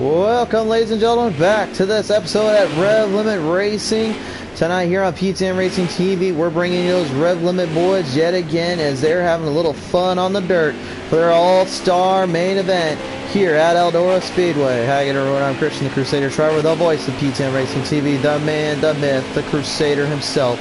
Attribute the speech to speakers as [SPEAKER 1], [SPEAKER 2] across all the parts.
[SPEAKER 1] Welcome, ladies and gentlemen, back to this episode at Rev Limit Racing. Tonight here on PTM Racing TV, we're bringing you those Rev Limit boys yet again as they're having a little fun on the dirt for their all-star main event here at Eldora Speedway. Hi again, everyone. I'm Christian, the Crusader Shriver, the voice of PTM Racing TV, the man, the myth, the Crusader himself.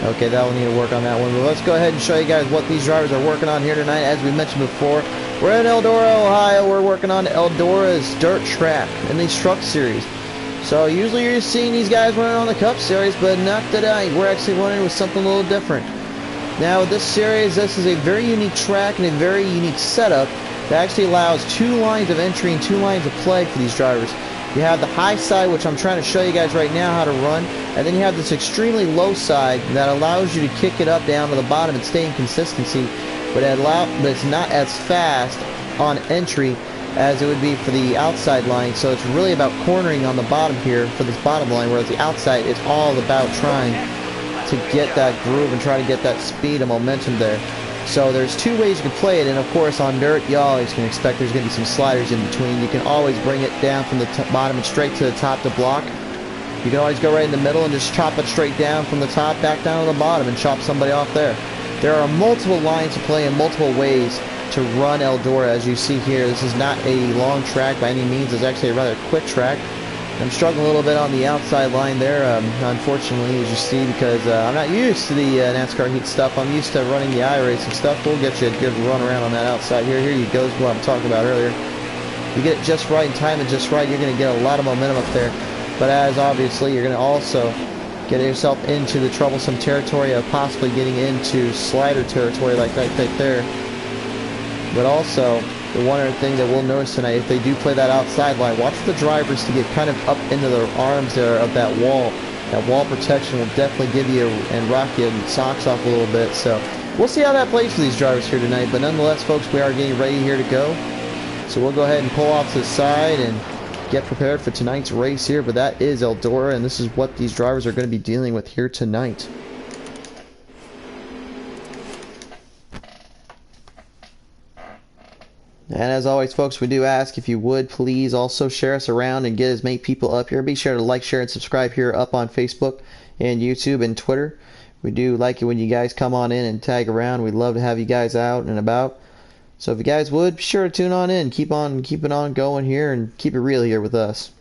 [SPEAKER 1] Okay, that will need to work on that one, but let's go ahead and show you guys what these drivers are working on here tonight. As we mentioned before, we're in Eldora, Ohio. We're working on Eldora's dirt track in these truck series. So usually you're seeing these guys running on the Cup series, but not tonight. We're actually running with something a little different. Now with this series, this is a very unique track and a very unique setup that actually allows two lines of entry and two lines of play for these drivers. You have the high side, which I'm trying to show you guys right now how to run, and then you have this extremely low side that allows you to kick it up down to the bottom and stay in consistency, but it's not as fast on entry as it would be for the outside line. So it's really about cornering on the bottom here for this bottom line, whereas the outside is all about trying to get that groove and try to get that speed and momentum there. So there's two ways you can play it, and of course on dirt you always can expect there's going to be some sliders in between. You can always bring it down from the bottom and straight to the top to block. You can always go right in the middle and just chop it straight down from the top back down to the bottom and chop somebody off there. There are multiple lines to play and multiple ways to run Eldora, as you see here. This is not a long track by any means. It's actually a rather quick track. I'm struggling a little bit on the outside line there, unfortunately, as you see, because I'm not used to the NASCAR heat stuff. I'm used to running the iRacing stuff. We'll get you a good run around on that outside here. Here you go, is what I'm talking about earlier. You get it just right and time it just right, you're going to get a lot of momentum up there. But as obviously, you're going to also get yourself into the troublesome territory of possibly getting into slider territory like that right there. But also, the one other thing that we'll notice tonight, if they do play that outside line, watch the drivers to get kind of up into their arms there of that wall. That wall protection will definitely give you and rock your socks off a little bit. So we'll see how that plays for these drivers here tonight. But nonetheless, folks, we are getting ready here to go. So we'll go ahead and pull off to the side and get prepared for tonight's race here. But that is Eldora, and this is what these drivers are going to be dealing with here tonight. And as always, folks, we do ask if you would please also share us around and get as many people up here. Be sure to like, share, and subscribe here up on Facebook and YouTube and Twitter. We do like it when you guys come on in and tag around. We'd love to have you guys out and about. So if you guys would, be sure to tune on in. Keep it on going here and keep it real here with us.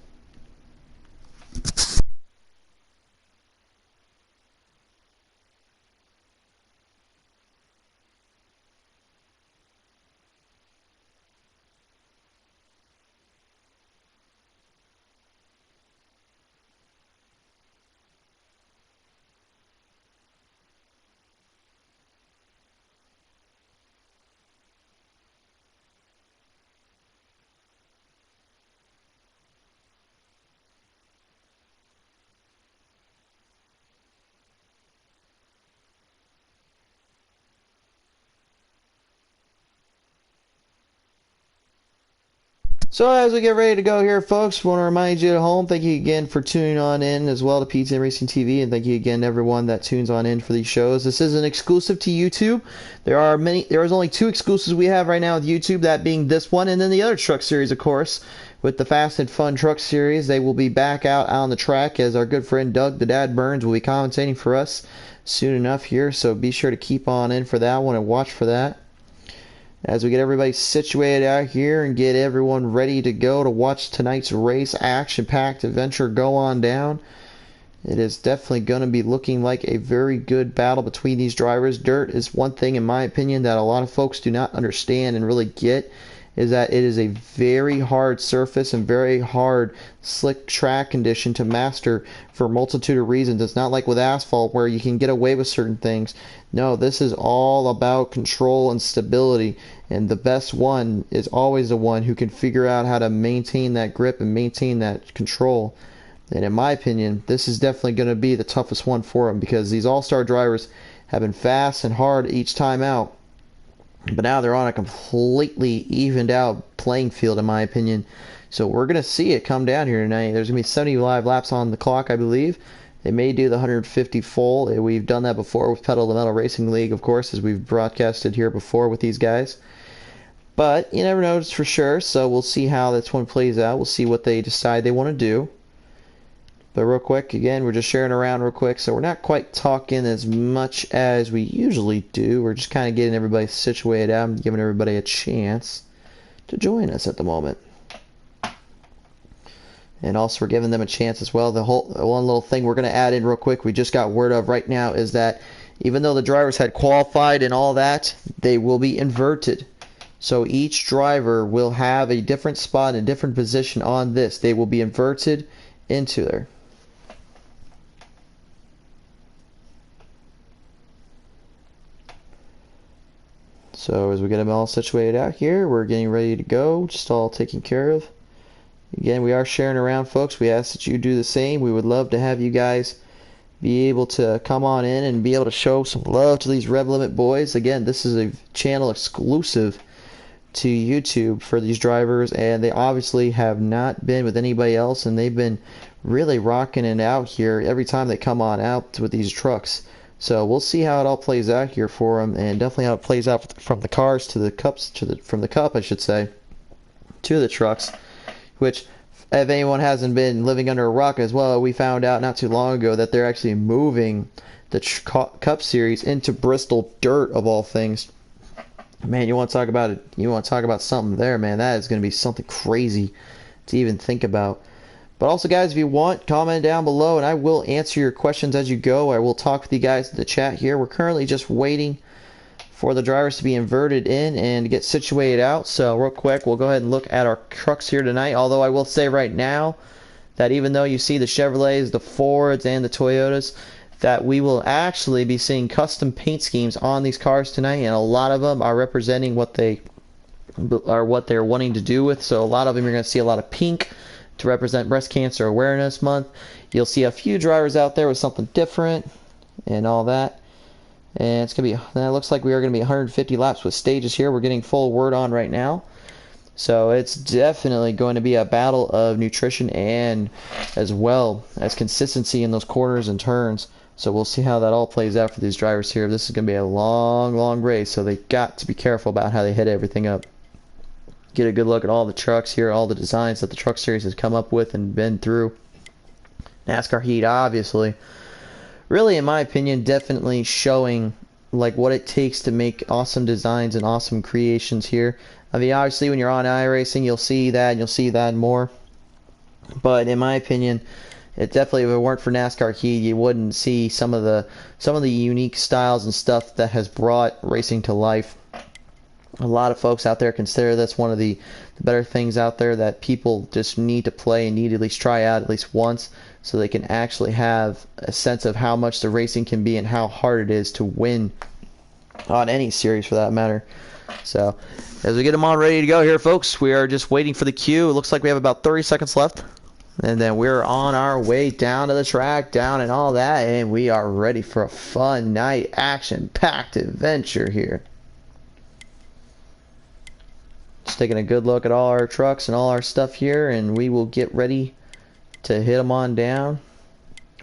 [SPEAKER 1] So as we get ready to go here, folks, we want to remind you at home, thank you again for tuning on in as well to PTM Racing TV, and thank you again to everyone that tunes on in for these shows. This is an exclusive to YouTube. There is only two exclusives we have right now with YouTube, that being this one and then the other truck series, of course, with the Fast and Fun Truck Series. They will be back out on the track as our good friend Doug the Dad Burns will be commentating for us soon enough here, so be sure to keep on in for that one and watch for that. As we get everybody situated out here and get everyone ready to go to watch tonight's race, action-packed adventure go on down. It is definitely going to be looking like a very good battle between these drivers. Dirt is one thing, in my opinion, that a lot of folks do not understand and really get, is that it is a very hard surface and very hard slick track condition to master for a multitude of reasons. It's not like with asphalt where you can get away with certain things. No, this is all about control and stability, and the best one is always the one who can figure out how to maintain that grip and maintain that control. And in my opinion, this is definitely going to be the toughest one for them, because these all-star drivers have been fast and hard each time out. But now they're on a completely evened out playing field, in my opinion. So we're going to see it come down here tonight. There's going to be 75 laps on the clock, I believe. They may do the 150 full. We've done that before with Pedal to the Metal Racing League, of course, as we've broadcasted here before with these guys. But you never know for sure, so we'll see how this one plays out. We'll see what they decide they want to do. But real quick, again, we're just sharing around real quick, so we're not quite talking as much as we usually do. We're just kind of getting everybody situated out and giving everybody a chance to join us at the moment. And also we're giving them a chance as well. The one little thing we're going to add in real quick, we just got word of right now, is that even though the drivers had qualified and all that, they will be inverted. So each driver will have a different spot, a different position on this. They will be inverted into there. So as we get them all situated out here, we're getting ready to go, just all taken care of. Again, we are sharing around, folks. We ask that you do the same. We would love to have you guys be able to come on in and be able to show some love to these Rev Limit boys. Again, this is a channel exclusive to YouTube for these drivers, and they obviously have not been with anybody else, and they've been really rocking it out here every time they come on out with these trucks. So we'll see how it all plays out here for them, and definitely how it plays out from the cars to the cups, from the cup, I should say, to the trucks. Which, if anyone hasn't been living under a rock as well, we found out not too long ago that they're actually moving the Cup Series into Bristol dirt, of all things. Man, you want to talk about it? You want to talk about something there, man? That is going to be something crazy to even think about. But also, guys, if you want, comment down below, and I will answer your questions as you go. I will talk with you guys in the chat here. We're currently just waiting for the drivers to be inverted in and to get situated out. So real quick, we'll go ahead and look at our trucks here tonight. Although I will say right now that even though you see the Chevrolets, the Fords, and the Toyotas, that we will actually be seeing custom paint schemes on these cars tonight, and a lot of them are representing what they're wanting to do with. So a lot of them, you're going to see a lot of pink to represent Breast Cancer Awareness Month. You'll see a few drivers out there with something different and all that. And it's going to be, it looks like we are going to be 150 laps with stages here. We're getting full word on right now. So it's definitely going to be a battle of nutrition and as well as consistency in those corners and turns. So we'll see how that all plays out for these drivers here. This is going to be a long, long race, so they've got to be careful about how they hit everything up. Get a good look at all the trucks here, all the designs that the Truck Series has come up with and been through. NASCAR Heat, obviously. Really, in my opinion, definitely showing like what it takes to make awesome designs and awesome creations here. I mean, obviously, when you're on iRacing, you'll see that, and you'll see that more. But in my opinion, it definitely, if it weren't for NASCAR Heat, you wouldn't see some of the unique styles and stuff that has brought racing to life. A lot of folks out there consider this one of the better things out there that people just need to play and need to at least try out at least once, so they can actually have a sense of how much the racing can be and how hard it is to win on any series for that matter. So as we get them all ready to go here, folks, we are just waiting for the cue. It looks like we have about 30 seconds left, and then we're on our way down to the track, down and all that, and we are ready for a fun night, action-packed adventure here. Just taking a good look at all our trucks and all our stuff here, and we will get ready to hit them on down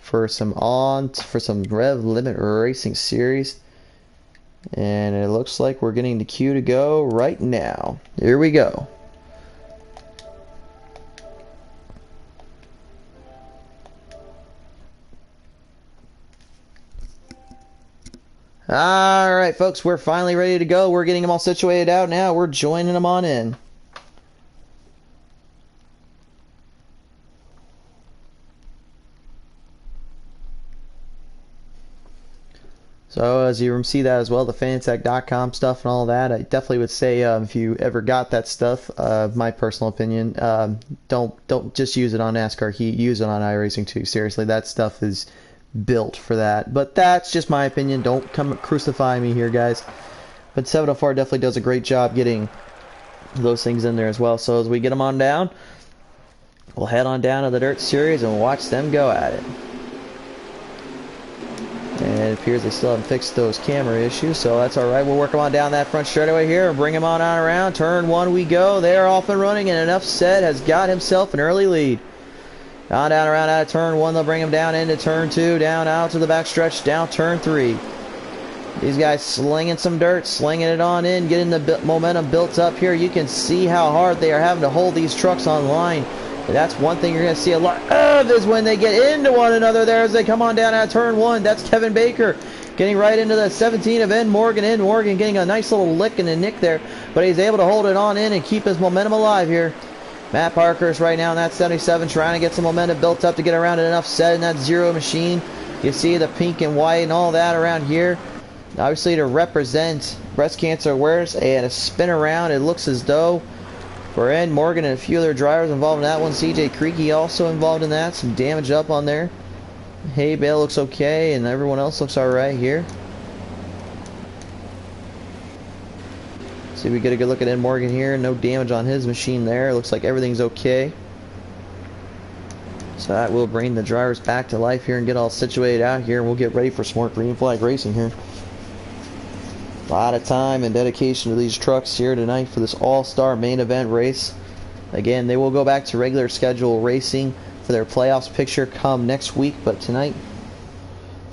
[SPEAKER 1] for some Rev Limit Racing Series. And it looks like we're getting the cue to go right now. Here we go. Alright, folks, we're finally ready to go. We're getting them all situated out now. We're joining them on in. So as you see that as well, the Fanatec.com stuff and all that, I definitely would say if you ever got that stuff, my personal opinion, don't just use it on NASCAR Heat, use it on iRacing too. Seriously, that stuff is built for that. But that's just my opinion. Don't come crucify me here, guys. But 704 definitely does a great job getting those things in there as well. So as we get them on down, we'll head on down to the Dirt Series and watch them go at it. And it appears they still haven't fixed those camera issues, so that's alright. We'll work them on down that front straightaway here and bring them on around. Turn one we go. They're off and running, and Enough Said has got himself an early lead. On down around out of turn one, they'll bring him down into turn two, down out to the back stretch, down turn three. These guys slinging some dirt, slinging it on in, getting the momentum built up here. You can see how hard they are having to hold these trucks on line. And that's one thing you're going to see a lot of is when they get into one another there as they come on down out of turn one. That's Kevin Baker getting right into the 17 of Ed Morgan. Ed Morgan getting a nice little lick and a nick there, but he's able to hold it on in and keep his momentum alive here. Matt Parkhurst right now in that 77 trying to get some momentum built up to get around it enough set in that Zero machine. You see the pink and white and all that around here. Obviously to represent breast cancer awareness and a spin around. It looks as though for Ed Morgan and a few other drivers involved in that one. CJ Creaky also involved in that. Some damage up on there. Hay Bale looks okay and everyone else looks alright here. See if we get a good look at Ed Morgan here. No damage on his machine there. Looks like everything's okay. So that will bring the drivers back to life here and get all situated out here. And we'll get ready for some more green flag racing here. A lot of time and dedication to these trucks here tonight for this all-star main event race. Again, they will go back to regular schedule racing for their playoffs picture come next week, but tonight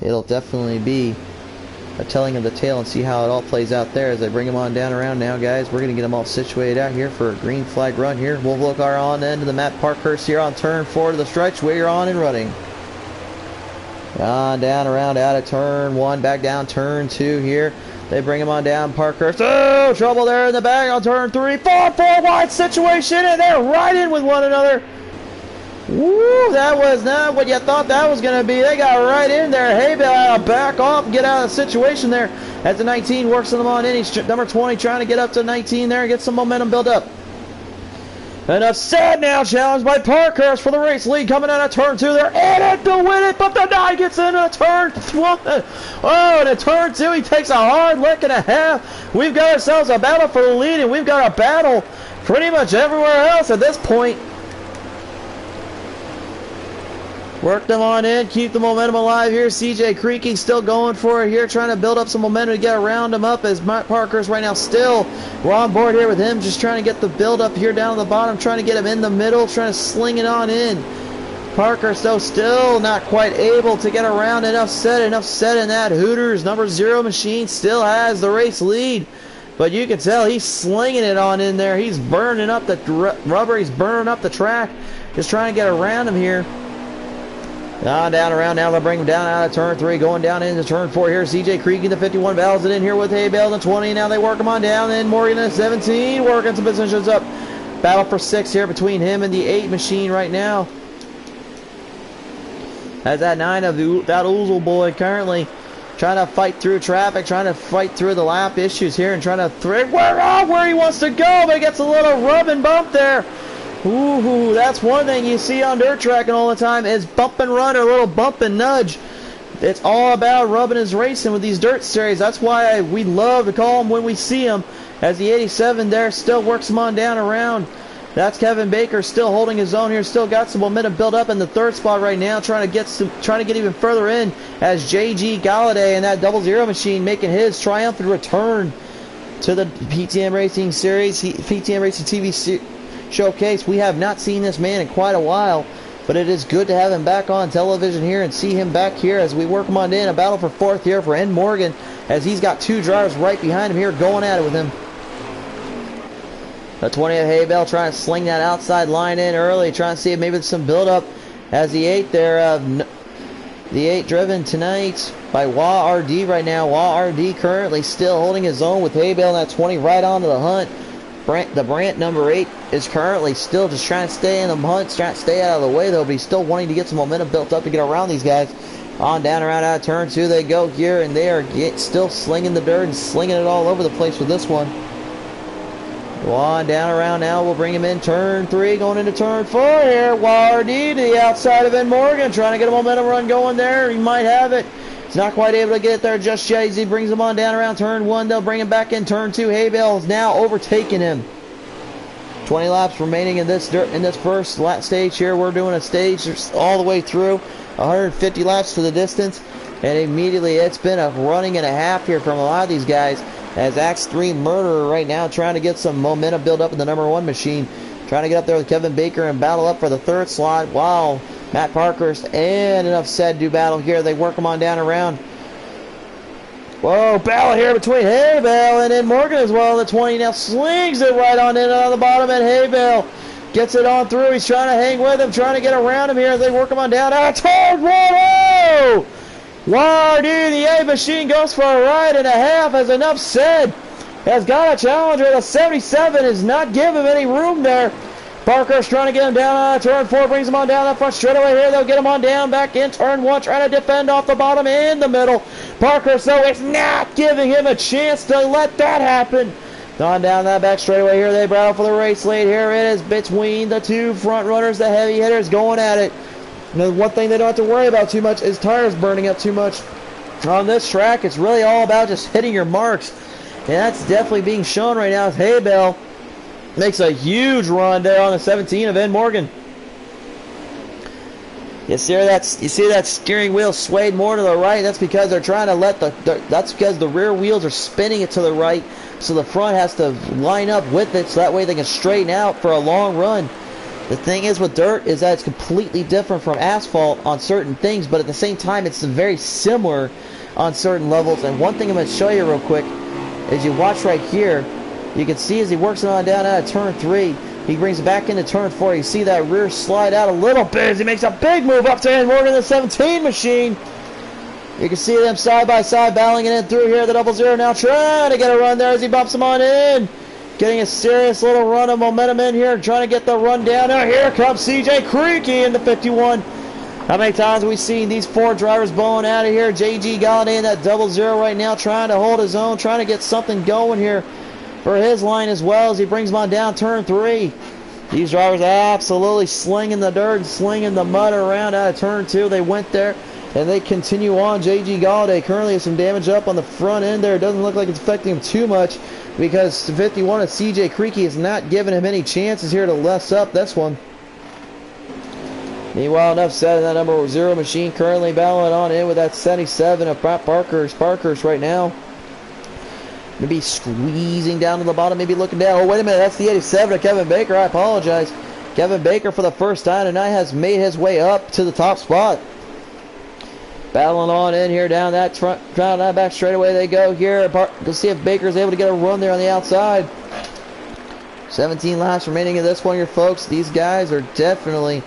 [SPEAKER 1] it'll definitely be a telling of the tale and see how it all plays out there as I bring them on down around now, guys. We're going to get them all situated out here for a green flag run here. We'll look our on end of the Matt Parkhurst here on turn 4 to the stretch. We're on and running. On down around out of turn 1, back down turn 2 here. They bring him on down, Parkhurst. Oh, trouble there in the back on turn 3. 4 wide situation, and they're right in with one another. Woo, that was not what you thought that was going to be. They got right in there. Hay Bale had to back off and get out of the situation there. As the 19 works them on in. He's number 20 trying to get up to 19 there and get some momentum built up. Enough said now, challenged by Parkhurst for the race lead coming out of turn 2. They're in it to win it, but the 9 gets into turn 1. Oh, and at turn 2, he takes a hard lick and a half. We've got ourselves a battle for the lead, and we've got a battle pretty much everywhere else at this point. Work them on in, keep the momentum alive here. CJ Creaky still going for it here, trying to build up some momentum to get around him up as Matt Parkhurst right now still. We're on board here with him, just trying to get the build up here down at the bottom, trying to get him in the middle, trying to sling it on in. Parkhurst though still not quite able to get around. Enough said in that Hooters number 0 machine still has the race lead. But you can tell he's slinging it on in there. He's burning up the rubber, he's burning up the track, just trying to get around him here. Down around now, they'll bring him down out of turn 3, going down into turn 4 here. CJ Creaky, the 51, battles it in here with Hay Bale, the 20. Now they work him on down, and Morgan, the 17, working some positions up. Battle for 6 here between him and the 8 machine right now. As that 9 of that Oozle boy currently trying to fight through traffic, trying to fight through the lap issues here, and trying to thread where he wants to go, but he gets a little rub and bump there. Ooh, that's one thing you see on dirt tracking all the time is bump and run or a little bump and nudge. It's all about rubbing and racing with these dirt series. That's why we love to call them when we see them. As the 87 there still works them on down around. That's Kevin Baker still holding his own here. Still got some momentum built up in the 3rd spot right now. Trying to get even further in as JG Galladay and that 00 machine making his triumphant return to the PTM Racing Series, PTM Racing TV Showcase. We have not seen this man in quite a while, but it is good to have him back on television here and see him back here as we work him on in. A battle for 4th here for Ed Morgan as he's got 2 drivers right behind him here going at it with him. The 20 of Hay Bale trying to sling that outside line in early, trying to see if maybe there's some build up as the 8 there. The 8 driven tonight by Wah RD right now. Wah RD currently still holding his own with Hay Bale and that 20 right onto the hunt. The Brandt number 8 is currently still just trying to stay in the hunt, trying to stay out of the way though, but he's still wanting to get some momentum built up to get around these guys. On down around out of turn 2 they go here, and they are still slinging the dirt and slinging it all over the place with this one. Go on down around now, we'll bring him in turn 3, going into turn 4 here. WRD to the outside of Ed Morgan, trying to get a momentum run going there. He might have it. He's not quite able to get it there just yet as he brings him on down around turn 1. They'll bring him back in turn 2. Hay Bale is now overtaking him. 20 laps remaining in this first lap stage here. We're doing a stage all the way through 150 laps to the distance, and immediately it's been a running and a half here from a lot of these guys as Axe 3 Murderer right now trying to get some momentum build up in the number 1 machine, trying to get up there with Kevin Baker and battle up for the 3rd slot. Wow, Matt Parkhurst and Enough Said do battle here. They work them on down around. Whoa, battle here between Haybale and then Morgan as well. The 20 now slings it right on in on the bottom, and Haybale gets it on through. He's trying to hang with him, trying to get around him here as they work him on down. Turn 1-0! Wow, dude, the A machine goes for a ride and a half, as enough said. Has got a challenger. The 77 is not giving him any room there. Parker's trying to get him down on turn 4, brings him on down that front straightaway here. They'll get him on down back in turn 1, trying to defend off the bottom in the middle. Parker, so it's not giving him a chance to let that happen. On down that back straightaway here, they battle for the race lead. Here it is between the two front runners, the heavy hitters going at it. And the one thing they don't have to worry about too much is tires burning up too much. On this track, it's really all about just hitting your marks. And that's definitely being shown right now as Haybale makes a huge run there on the 17 of Ed Morgan. You see that steering wheel swayed more to the right. That's because they're trying to let that's because the rear wheels are spinning it to the right, so the front has to line up with it, so that way they can straighten out for a long run. The thing is with dirt is that it's completely different from asphalt on certain things, but at the same time it's very similar on certain levels. And one thing I'm going to show you real quick is you watch right here. You can see as he works it on down out of turn 3, he brings it back into turn 4. You see that rear slide out a little bit as he makes a big move up to Ed Morgan, the 17 machine. You can see them side by side battling it in through here. The 00 now trying to get a run there as he bumps him on in. Getting a serious little run of momentum in here, trying to get the run down. Now here comes CJ Creaky in the 51. How many times have we seen these 4 drivers blowing out of here? JG Galladay in that 00 right now, trying to hold his own, trying to get something going here for his line as well as he brings him on down turn 3. These drivers absolutely slinging the dirt, slinging the mud around out of turn 2. They went there and they continue on. JG Galladay currently has some damage up on the front end there. It doesn't look like it's affecting him too much because 51 of CJ Creaky is not giving him any chances here to less up this one. Meanwhile, enough said, that number 0 machine currently battling on in with that 77 of Parker's right now. Maybe squeezing down to the bottom, maybe looking down. Oh, wait a minute, that's the 87 of Kevin Baker. I apologize. Kevin Baker, for the first time tonight, has made his way up to the top spot. Battling on in here down that front, down that back straightaway they go here. Let's see if Baker's able to get a run there on the outside. 17 laps remaining in this one here, folks. These guys are definitely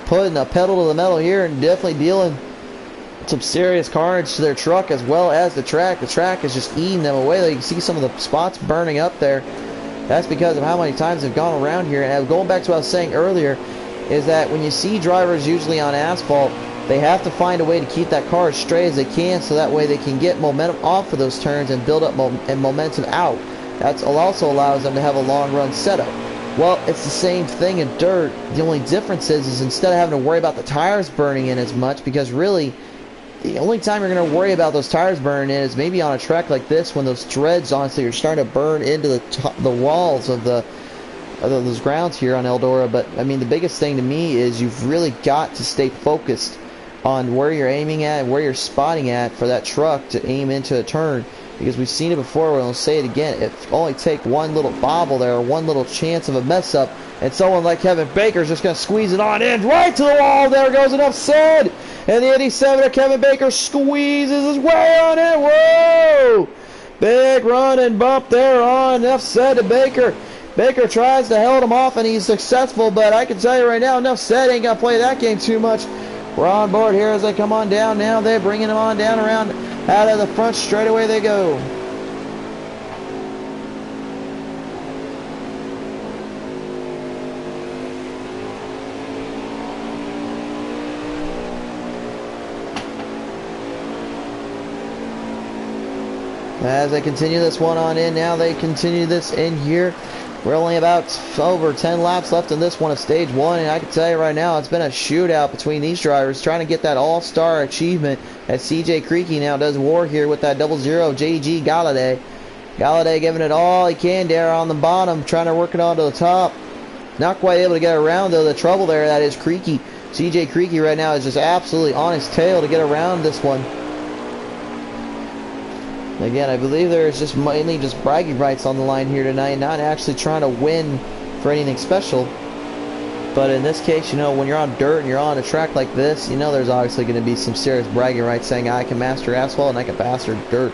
[SPEAKER 1] putting a pedal to the metal here and definitely dealing some serious carnage to their truck as well as the track. The track is just eating them away. You can see some of the spots burning up there. That's because of how many times they've gone around here. And going back to what I was saying earlier, is that when you see drivers usually on asphalt, they have to find a way to keep that car as straight as they can, so that way they can get momentum off of those turns and build up momentum out. That also allows them to have a long run setup. Well, it's the same thing in dirt. The only difference is instead of having to worry about the tires burning in as much, because really the only time you're going to worry about those tires burning in is maybe on a track like this, when those treads honestly are starting to burn into the walls of those grounds here on Eldora. But I mean, the biggest thing to me is you've really got to stay focused on where you're aiming at and where you're spotting at for that truck to aim into a turn, because we've seen it before. We'll say it again. If only take one little bobble there, or one little chance of a mess up, and someone like Kevin Baker's just going to squeeze it on in right to the wall. There goes, enough said. And the 87 of Kevin Baker squeezes his way on in. Whoa! Big run and bump there on, enough said, to Baker. Baker tries to hold him off and he's successful, but I can tell you right now, enough said ain't going to play that game too much. We're on board here as they come on down now. They're bringing him on down around out of the front. Straight away they go. As they continue this one on in now, they continue this in here. We're only about over 10 laps left in this one of stage 1, and I can tell you right now, it's been a shootout between these drivers trying to get that all-star achievement as CJ Creaky now does war here with that 00 JG Galladay. Galladay giving it all he can there on the bottom, trying to work it onto the top. Not quite able to get around, though. The trouble there, that is Creaky. CJ Creaky right now is just absolutely on his tail to get around this one. Again, I believe there is just mainly just bragging rights on the line here tonight, not actually trying to win for anything special. But in this case, you know, when you're on dirt and you're on a track like this, you know there's obviously going to be some serious bragging rights saying I can master asphalt and I can master dirt.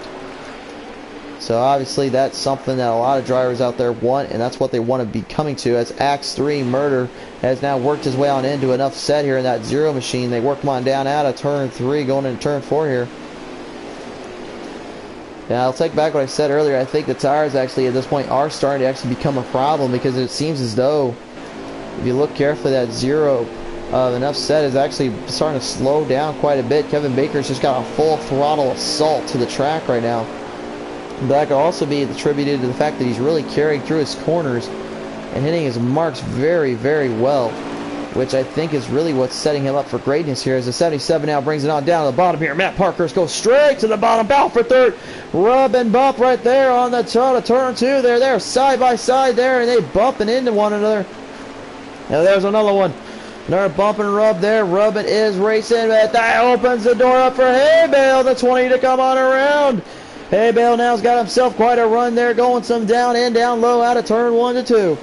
[SPEAKER 1] So obviously that's something that a lot of drivers out there want, and that's what they want to be coming to, as Axe 3 Murder has now worked his way on into enough set here in that Zero machine. They work him on down out of turn 3 going into turn 4 here. Now I'll take back what I said earlier. I think the tires actually at this point are starting to actually become a problem, because it seems as though if you look carefully, that Zero enough set is actually starting to slow down quite a bit. Kevin Baker's just got a full throttle assault to the track right now. That could also be attributed to the fact that he's really carrying through his corners and hitting his marks very, very well, which I think is really what's setting him up for greatness here, as the 77 now brings it on down to the bottom here. Matt Parkhurst goes straight to the bottom, bound for third. Rub and bump right there on the turn 2. They're side by side there, and they bumping into one another. Now there's another one. Another bump and rub there. Rubbin is racing, but that opens the door up for Haybale, the 20 to come on around. Haybale now's got himself quite a run there, going some down in, down low out of turn 1 to 2.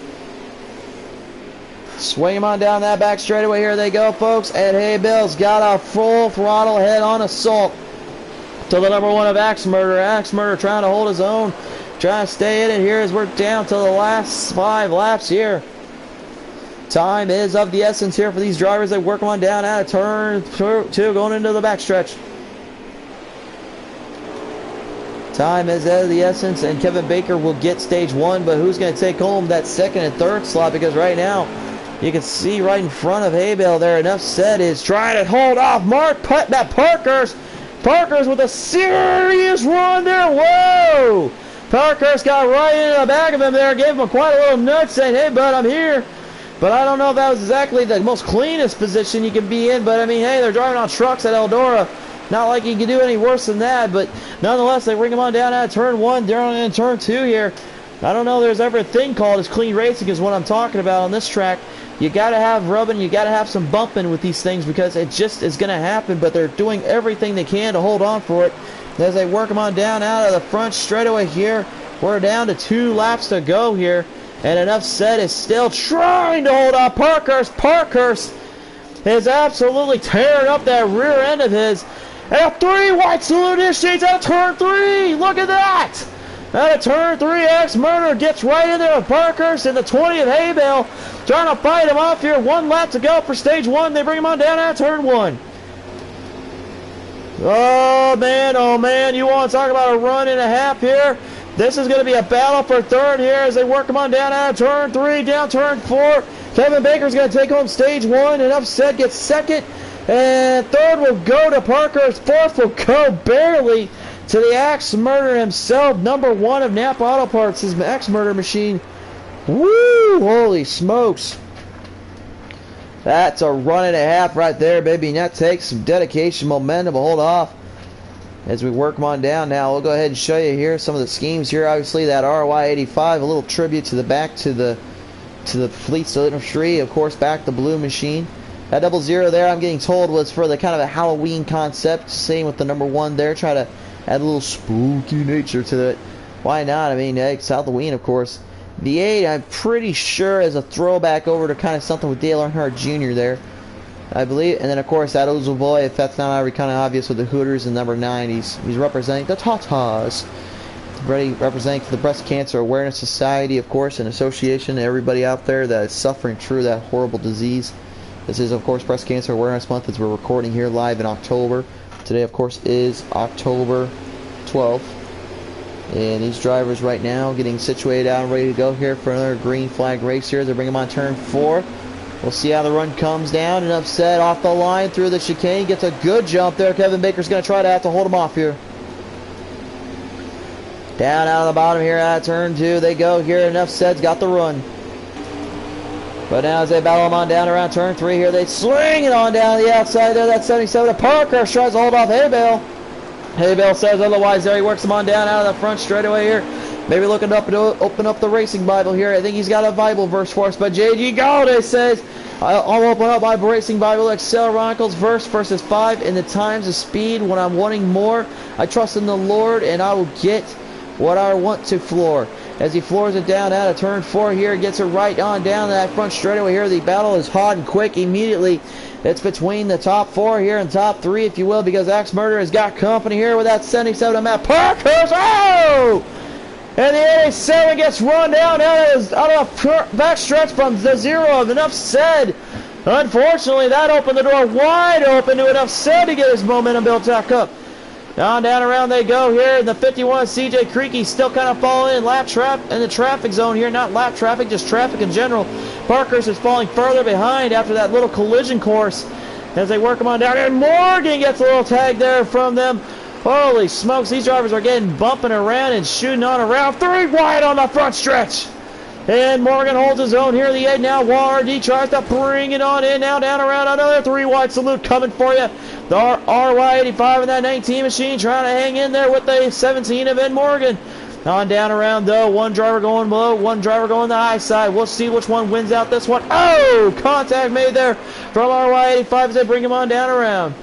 [SPEAKER 1] Swing him on down that back straightaway. Here they go, folks. And Haybale's got a full throttle head on assault to the number 1 of Axe Murder. Axe Murder trying to hold his own, trying to stay in it here as we're down to the last 5 laps here. Time is of the essence here for these drivers. They work them on down out of turn 2 going into the backstretch. Time is of the essence, and Kevin Baker will get stage 1, but who's going to take home that second and third slot? Because right now, you can see right in front of Haybale there, enough said is trying to hold off Mark Parkhurst. Parkhurst with a serious run there. Whoa! Parkhurst got right into the back of him there, gave him quite a little nudge, saying, hey, bud, I'm here. But I don't know if that was exactly the most cleanest position you can be in. But, I mean, hey, they're driving on trucks at Eldora. Not like you can do any worse than that. But, nonetheless, they bring him on down out of turn 1, down in turn 2 here. I don't know if there's ever a thing called as clean racing is what I'm talking about on this track. You got to have rubbing. You got to have some bumping with these things, because it just is going to happen. But they're doing everything they can to hold on for it as they work them on down out of the front straightaway here. We're down to 2 laps to go here. And enough said is still trying to hold on. Parkhurst is absolutely tearing up that rear end of his. And a 3 white salute initiates out of turn 3. Look at that. Out of turn 3, Axe Murder gets right in there with Parkhurst and the 20 of Haybale, trying to fight him off here. 1 lap to go for stage 1. They bring him on down out of turn 1. Oh, man. You want to talk about a run and a half here? This is going to be a battle for third here as they work him on down out of turn 3, down turn 4. Kevin Baker's going to take home stage 1, and Upset gets second. And third will go to Parkhurst. Fourth will go barely to the Axe Murder himself. Number 1 of Napa Auto Parts, his Axe Murder machine. Woo! Holy smokes. That's a run and a half right there, baby. And that takes some dedication, momentum to hold off. As we work them on down now, we'll go ahead and show you here some of the schemes here. Obviously, that RY85, a little tribute to the back to the Fleet Industry, of course, back the blue machine. That 00 there, I'm getting told, was for the kind of a Halloween concept. Same with the number 1 there, try to add a little spooky nature to it. Why not? I mean, it's Halloween, of course. The 8, I'm pretty sure, is a throwback over to kind of something with Dale Earnhardt Jr. there, I believe. And then, of course, that Ozel Boy, if that's not already kind of obvious, with the Hooters. And number 9, he's representing the Tatas. Representing the Breast Cancer Awareness Society, of course, an association to everybody out there that is suffering through that horrible disease. This is, of course, Breast Cancer Awareness Month, as we're recording here live in October. Today, of course, is October 12th. And these drivers right now getting situated out and ready to go here for another green flag race here. They bring them on turn 4. We'll see how the run comes down. And Upset off the line through the chicane. Gets a good jump there. Kevin Baker's going to try to have to hold him off here. Down out of the bottom here out of turn 2. They go here. Enough Said's got the run. But now as they battle him on down around turn 3 here, they sling it on down the outside there. That 77 Parkhurst tries to hold off Haybale. Haybale says otherwise there. He works him on down out of the front straightaway here. Maybe looking up to open up the racing Bible here. I think he's got a Bible verse for us. But J.G. Galladay says, I'll open up my racing Bible. Excel Chronicles verses 5. In the times of speed, when I'm wanting more, I trust in the Lord, and I will get what I want to floor. As he floors it down out of turn 4 here, gets it right on down that front straightaway here. The battle is hot and quick immediately. It's between the top 4 here and top 3, if you will, because Axe Murder has got company here with that 77 Matt Parkhurst. Oh! And the 87 gets run down out of a back stretch from the zero of Enough Said. Unfortunately, that opened the door wide open to Enough Said to get his momentum built back up. Down around they go here. In the 51, CJ Creaky still kind of falling in the traffic zone here. Not lap traffic, just traffic in general. Parkhurst is falling further behind after that little collision course as they work him on down. And Morgan gets a little tag there from them. Holy smokes, these drivers are getting bumping around and shooting on around. 3 wide on the front stretch. And Morgan holds his own here. The 8 now. WARD tries to bring it on in. Now down around another 3 wide salute coming for you. The RY85 in that 19 machine trying to hang in there with the 17 of Ed Morgan. On down around though. One driver going below. One driver going the high side. We'll see which one wins out this one. Oh! Contact made there from RY85 as they bring him on down around.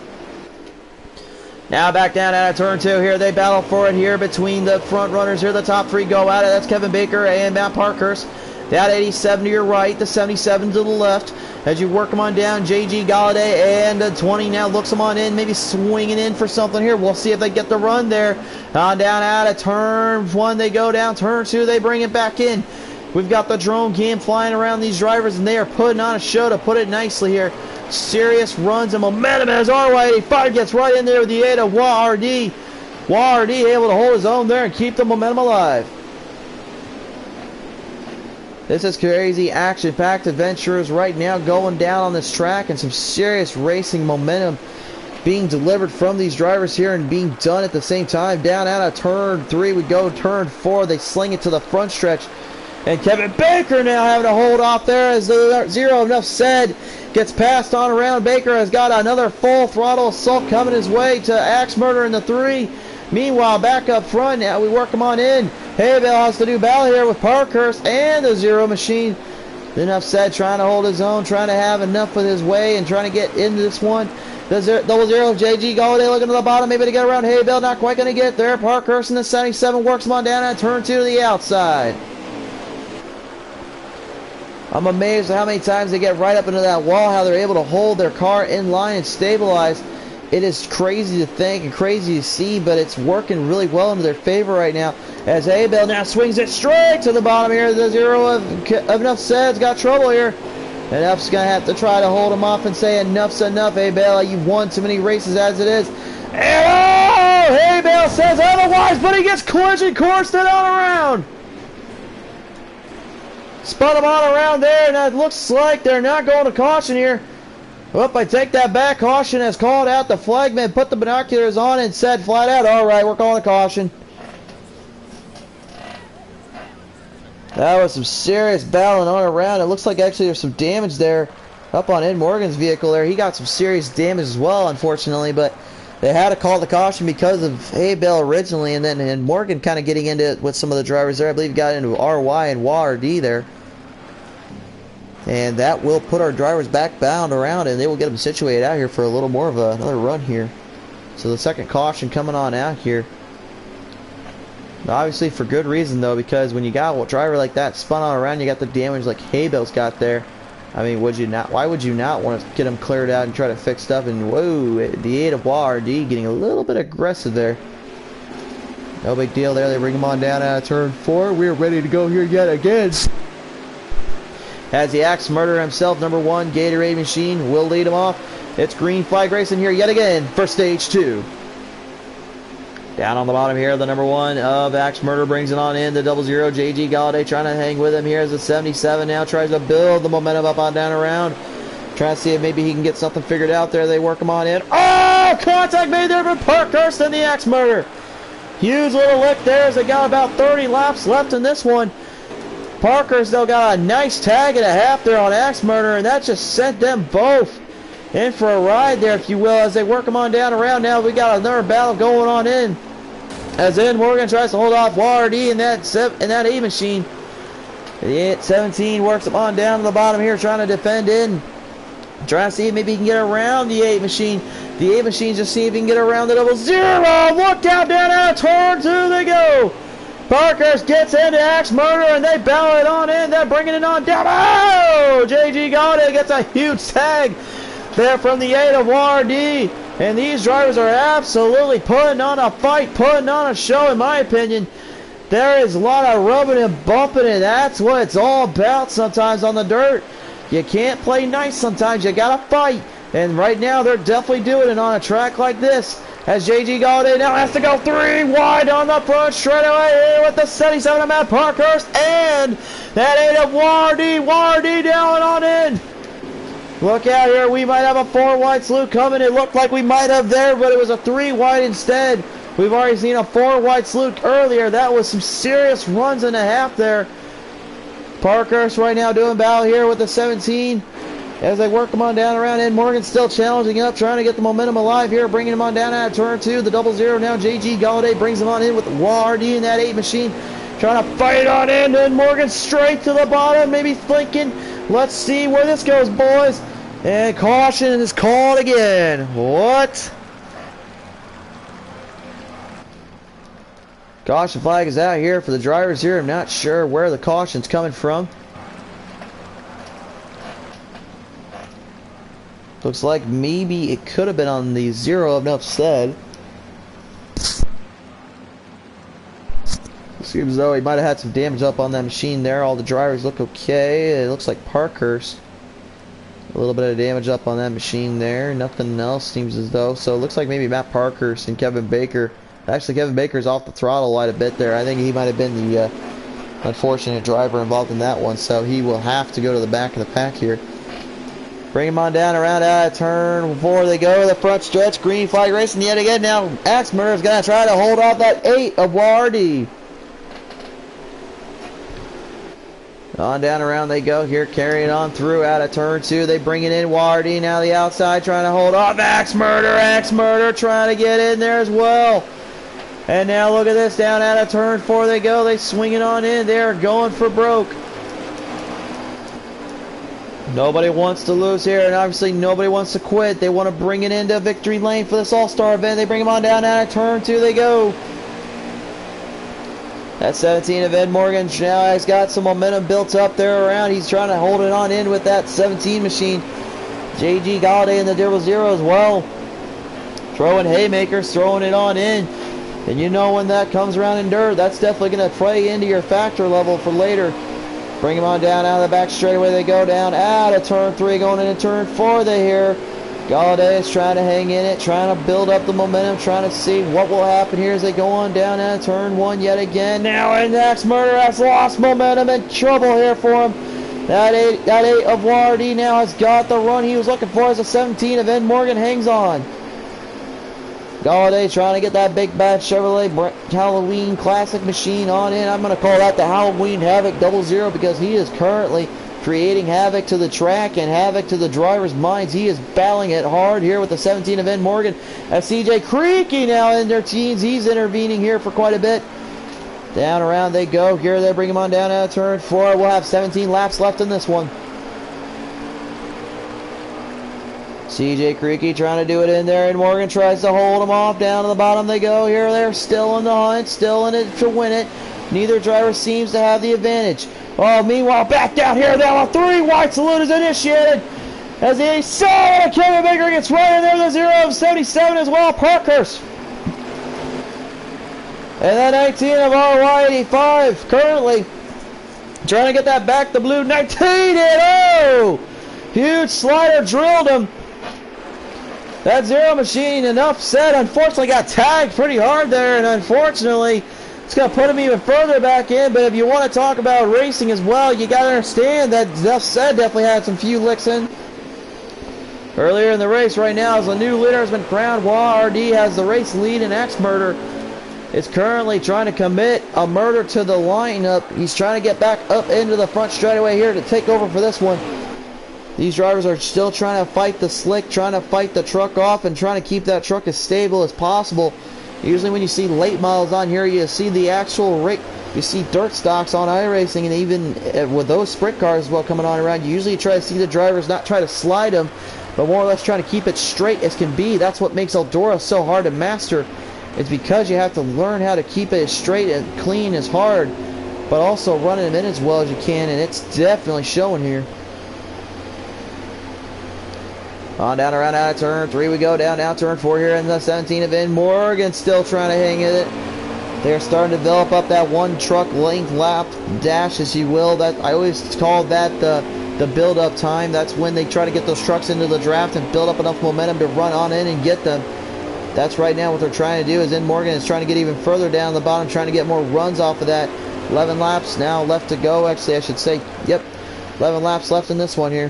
[SPEAKER 1] Now back down out of turn 2 here. They battle for it here between the front runners here. The top 3 go at it. That's Kevin Baker and Matt Parkhurst. Down 87 to your right. The 77 to the left. As you work them on down, J.G. Galladay and the 20 now looks them on in. Maybe swinging in for something here. We'll see if they get the run there. On down out of turn 1 they go down. Turn 2 they bring it back in. We've got the drone cam flying around these drivers and they are putting on a show, to put it nicely here. Serious runs and momentum as RY85 gets right in there with the 8 of WARD. WARD able to hold his own there and keep the momentum alive. This is crazy action-packed adventures right now going down on this track, and some serious racing momentum being delivered from these drivers here and being done at the same time. Down out of turn 3 we go. Turn 4 they sling it to the front stretch. And Kevin Baker now having to hold off there as the zero Enough Said gets passed on around. Baker has got another full throttle assault coming his way to Axe Murder in the 3. Meanwhile, back up front now we work him on in. Haybell has to do battle here with Parkhurst and the zero machine. Enough Said trying to hold his own, trying to have enough with his way and trying to get into this one. The double zero, J.G. Galladay looking to the bottom, maybe to get around Haybell, not quite going to get there. Parkhurst in the 77 works him on down at turn 2 to the outside. I'm amazed at how many times they get right up into that wall, how they're able to hold their car in line and stabilize. It is crazy to think and crazy to see, but it's working really well into their favor right now. As Haybell now swings it straight to the bottom here. The zero of Enough Said's got trouble here. Enough's going to have to try to hold him off and say enough's enough, Haybell. You've won too many races as it is. And oh! Haybell says otherwise, but he gets collision coursed it on around. Spun him on around there, and it looks like they're not going to caution here. Well, I take that back. Caution has called out. The flagman put the binoculars on and said flat out, all right, we're calling a caution. That was some serious battling on around. It looks like actually there's some damage there up on Ed Morgan's vehicle there. He got some serious damage as well, unfortunately, but they had to call the caution because of Haybell originally, and then Morgan kind of getting into it with some of the drivers there. I believe he got into RY and WARD there. And that will put our drivers back bound around, and they will get them situated out here for a little more of another run here. So the second caution coming on out here. Obviously for good reason though, because when you got a driver like that spun on around, you got the damage like Haybell's got there. I mean, would you not? Why would you not want to get them cleared out and try to fix stuff? And whoa, the 8 of WARD getting a little bit aggressive there. No big deal there. They bring him on down out of turn 4. We're ready to go here yet again. As the Axe Murderer himself, number 1, Gatorade Machine, will lead him off. It's green flag racing here yet again for stage 2. Down on the bottom here, the number 1 of Axe Murder brings it on in. The 00 J.G. Galladay trying to hang with him here as the 77 now tries to build the momentum up on down around. Trying to see if maybe he can get something figured out there. They work him on in. Oh! Contact made there for Parkhurst and the Axe Murder. Huge little lick there as they got about 30 laps left in this one. Parkhurst though got a nice tag and a half there on Axe Murder, and that just sent them both in for a ride there, if you will, as they work them on down around. Now we got another battle going on in, as Ed Morgan tries to hold off WARD in that A machine. The 17 works them on down to the bottom here, trying to defend in, trying to see if maybe he can get around the 8 machine. The 8 machine just see if he can get around the 00. Look out, down out of turn 2 they go. Parkhurst gets into Axe Murder, and they battle it on in. They're bringing it on down. Oh! J.G. Galladay gets a huge tag there from the 8 of WARD. And these drivers are absolutely putting on a fight, putting on a show, in my opinion. There is a lot of rubbing and bumping, and that's what it's all about sometimes on the dirt. You can't play nice sometimes. You got to fight. And right now, they're definitely doing it on a track like this. As JG Galladay now has to go 3 wide on the front straight away here with the 77 of Matt Parkhurst. And that 8 of Wardy. Wardy down on in. Look out here. We might have a 4 wide salute coming. It looked like we might have there, but it was a 3 wide instead. We've already seen a 4 wide salute earlier. That was some serious runs and a half there. Parkhurst right now doing battle here with the 17. As they work him on down around in. Morgan still challenging up, trying to get the momentum alive here, bringing him on down out of turn 2. The 0-0 now. JG Galladay brings him on in with Wardy in that 8 machine. Trying to fight on in. And Morgan straight to the bottom. Maybe thinking, let's see where this goes, boys. And caution is called again. What? Caution flag is out here for the drivers here. I'm not sure where the caution's coming from. Looks like maybe it could have been on the 0 enough said. Seems as though he might have had some damage up on that machine there. All the drivers look okay. It looks like Parkhurst. A little bit of damage up on that machine there. Nothing else seems as though. So it looks like maybe Matt Parkhurst and Kevin Baker. Actually, Kevin Baker's off the throttle quite a bit there. I think he might have been the unfortunate driver involved in that one. So he will have to go to the back of the pack here. Bring him on down around out of turn 4. They go to the front stretch. Green flag racing yet again. Now Axmer is going to try to hold off that 8 of Wardy. On down around they go here, carrying on through out of turn 2. They bring it in Wardy. Now the outside trying to hold off Axmurder trying to get in there as well. And now look at this, down out of turn 4 they go. They swing it on in. They're going for broke. Nobody wants to lose here, and obviously nobody wants to quit. They want to bring it into victory lane for this all-star event. They bring him on down out of turn 2 they go. That 17 of Ed Morgan now has got some momentum built up there around. He's trying to hold it on in with that 17 machine. JG Galladay in the 0-0 as well. Throwing haymakers, throwing it on in. And you know when that comes around in dirt, that's definitely going to play into your factor level for later. Bring him on down out of the back straightaway. They go down out of turn 3, going into turn 4. They hear Galladay is trying to hang in it, trying to build up the momentum, trying to see what will happen here as they go on down out of turn 1 yet again. Now Axmurder has lost momentum and trouble here for him. That 8 of Wardy now has got the run he was looking for as a 17 of Ed Morgan hangs on. Galladay trying to get that big bad Chevrolet Halloween Classic machine on in. I'm going to call that the Halloween Havoc 0-0 because he is currently creating havoc to the track and havoc to the drivers' minds. He is battling it hard here with the 17 of Ed Morgan. As CJ Creaky now in their teens, he's intervening here for quite a bit. Down around they go. Here they bring him on down out of turn 4. We'll have 17 laps left in this one. CJ Creaky trying to do it in there, and Morgan tries to hold him off. Down to the bottom they go. Here they're still in the hunt, still in it to win it. Neither driver seems to have the advantage. Oh, meanwhile, back down here, now a 3 wide salute is initiated. As he saw Kevin Baker gets right in there, the 0-77 as well, Parkhurst. And then 19 of RY85 currently trying to get that back. The blue 19 hit. Oh! Huge slider drilled him. That 0 machine, enough said, unfortunately got tagged pretty hard there, and unfortunately it's going to put him even further back in. But if you want to talk about racing as well, you got to understand that enough said definitely had some few licks in. Earlier in the race right now, as a new leader has been crowned, RD has the race lead, and Axmurder is currently trying to commit a murder to the lineup. He's trying to get back up into the front straightaway here to take over for this one. These drivers are still trying to fight the slick, trying to fight the truck off, and trying to keep that truck as stable as possible. Usually when you see late models on here, you see the actual rig, you see dirt stocks on iRacing, and even with those sprint cars as well coming on around, you usually try to see the drivers not try to slide them, but more or less trying to keep it straight as can be. That's what makes Eldora so hard to master. It's because you have to learn how to keep it as straight and clean as hard, but also running them in as well as you can, and it's definitely showing here. On down around out of turn 3 we go, down turn 4 here in the 17 of Ed Morgan, still trying to hang in it. They're starting to develop up that one truck length lap dash, as you will. That I always call that the build-up time. That's when they try to get those trucks into the draft and build up enough momentum to run on in and get them. That's right now what they're trying to do. Is Morgan is trying to get even further down the bottom, trying to get more runs off of that. 11 laps now left to go. Actually, I should say, yep, 11 laps left in this one here.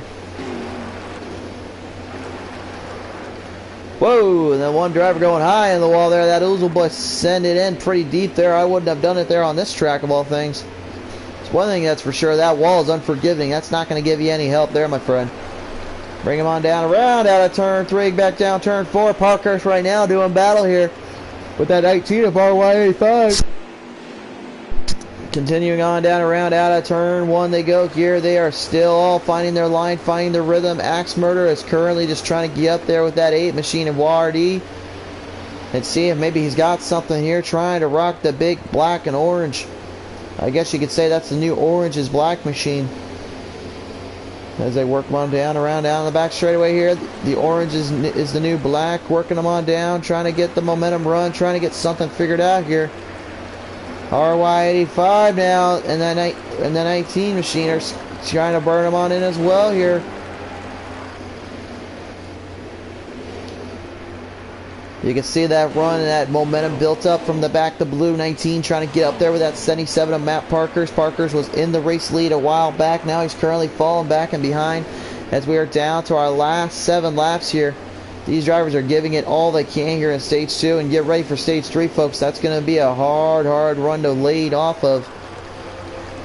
[SPEAKER 1] Whoa, and then one driver going high in the wall there. That Oozle boy sent it in pretty deep there. I wouldn't have done it there on this track of all things. It's one thing that's for sure. That wall is unforgiving. That's not going to give you any help there, my friend. Bring him on down around out of turn 3, back down turn 4. Parkhurst right now doing battle here with that 18 of RY85. Continuing on down around out of turn 1 they go here. They are still all finding their line, finding their rhythm. Axe Murder is currently just trying to get up there with that 8 machine of YRD. And see if maybe he's got something here, trying to rock the big black and orange. I guess you could say that's the new orange is black machine. As they work them on down around down the back straightaway here. The orange is the new black. Working them on down, trying to get the momentum run, trying to get something figured out here. RY85 now, and then 19 machine are trying to burn them on in as well here. You can see that run and that momentum built up from the back. The blue 19 trying to get up there with that 77 of Matt Parkhurst. Parkhurst was in the race lead a while back. Now he's currently falling back and behind as we are down to our last 7 laps here. These drivers are giving it all they can here in Stage 2, and get ready for Stage 3, folks. That's going to be a hard run to lead off of.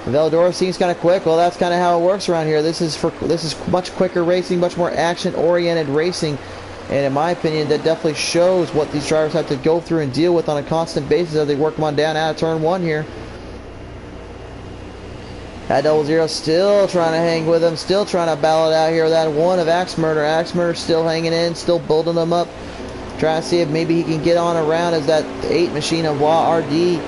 [SPEAKER 1] Veldora seems kind of quick. Well, that's kind of how it works around here. This is much quicker racing, much more action-oriented racing, and in my opinion, that definitely shows what these drivers have to go through and deal with on a constant basis as they work them on down out of turn 1 here. That 00 still trying to hang with him, still trying to battle it out here with that 1 of Axe Murder. Axe Murder still hanging in, still building them up. Trying to see if maybe he can get on around as that 8 machine of YRD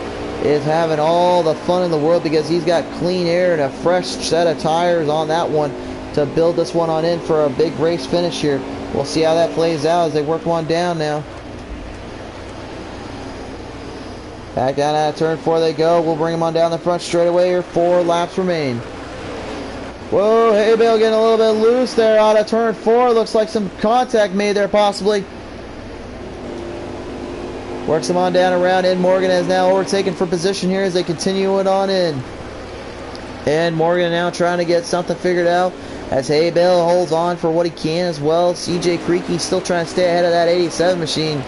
[SPEAKER 1] is having all the fun in the world because he's got clean air and a fresh set of tires on that one to build this one on in for a big race finish here. We'll see how that plays out as they work one down now. Back down out of turn 4 they go. We'll bring them on down the front straightaway here. 4 laps remain. Whoa, Hay Bale getting a little bit loose there out of turn 4. Looks like some contact made there possibly. Works them on down around. Ed Morgan has now overtaken for position here as they continue it on in. And Morgan now trying to get something figured out as Hay Bale holds on for what he can as well. CJ Creaky still trying to stay ahead of that 87 machine.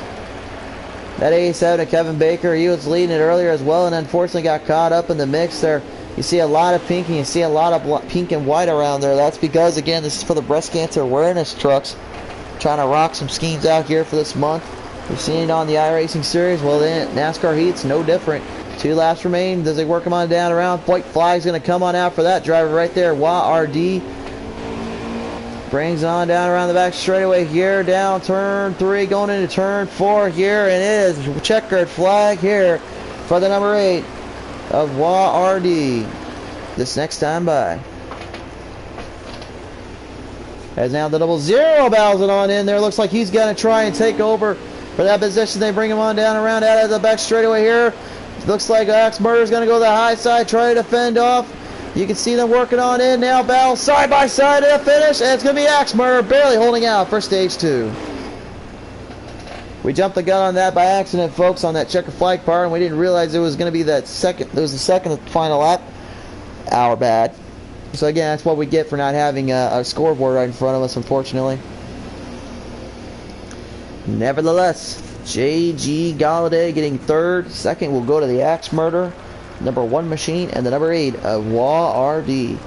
[SPEAKER 1] That 87 of Kevin Baker, he was leading it earlier as well and unfortunately got caught up in the mix there. You see a lot of pink and you see a lot of pink and white around there. That's because, again, this is for the breast cancer awareness trucks. Trying to rock some schemes out here for this month. We've seen it on the iRacing Series. Well, then NASCAR Heat's no different. 2 laps remain. Does they work them on down around? White flag's going to come on out for that driver right there. YRD. Brings on down around the back straightaway here, down turn 3, going into turn 4 here, and it is checkered flag here for the number 8 of YRD. This next time by. As now the 00 bows it on in there. Looks like he's going to try and take over for that position. They bring him on down around out of the back straightaway here. Looks like Axe Murder is going to go to the high side, try to fend off. You can see them working on in now, battle side by side at the finish, and it's going to be Axe Murder barely holding out for Stage 2. We jumped the gun on that by accident, folks, on that checker flag part, and we didn't realize it was going to be that second. It was the second final lap. Our bad. So again, that's what we get for not having a scoreboard right in front of us, unfortunately. Nevertheless, J.G. Galladay getting 3rd. 2nd will go to the Axe Murder. Number 1 machine and the number 8 of YRD.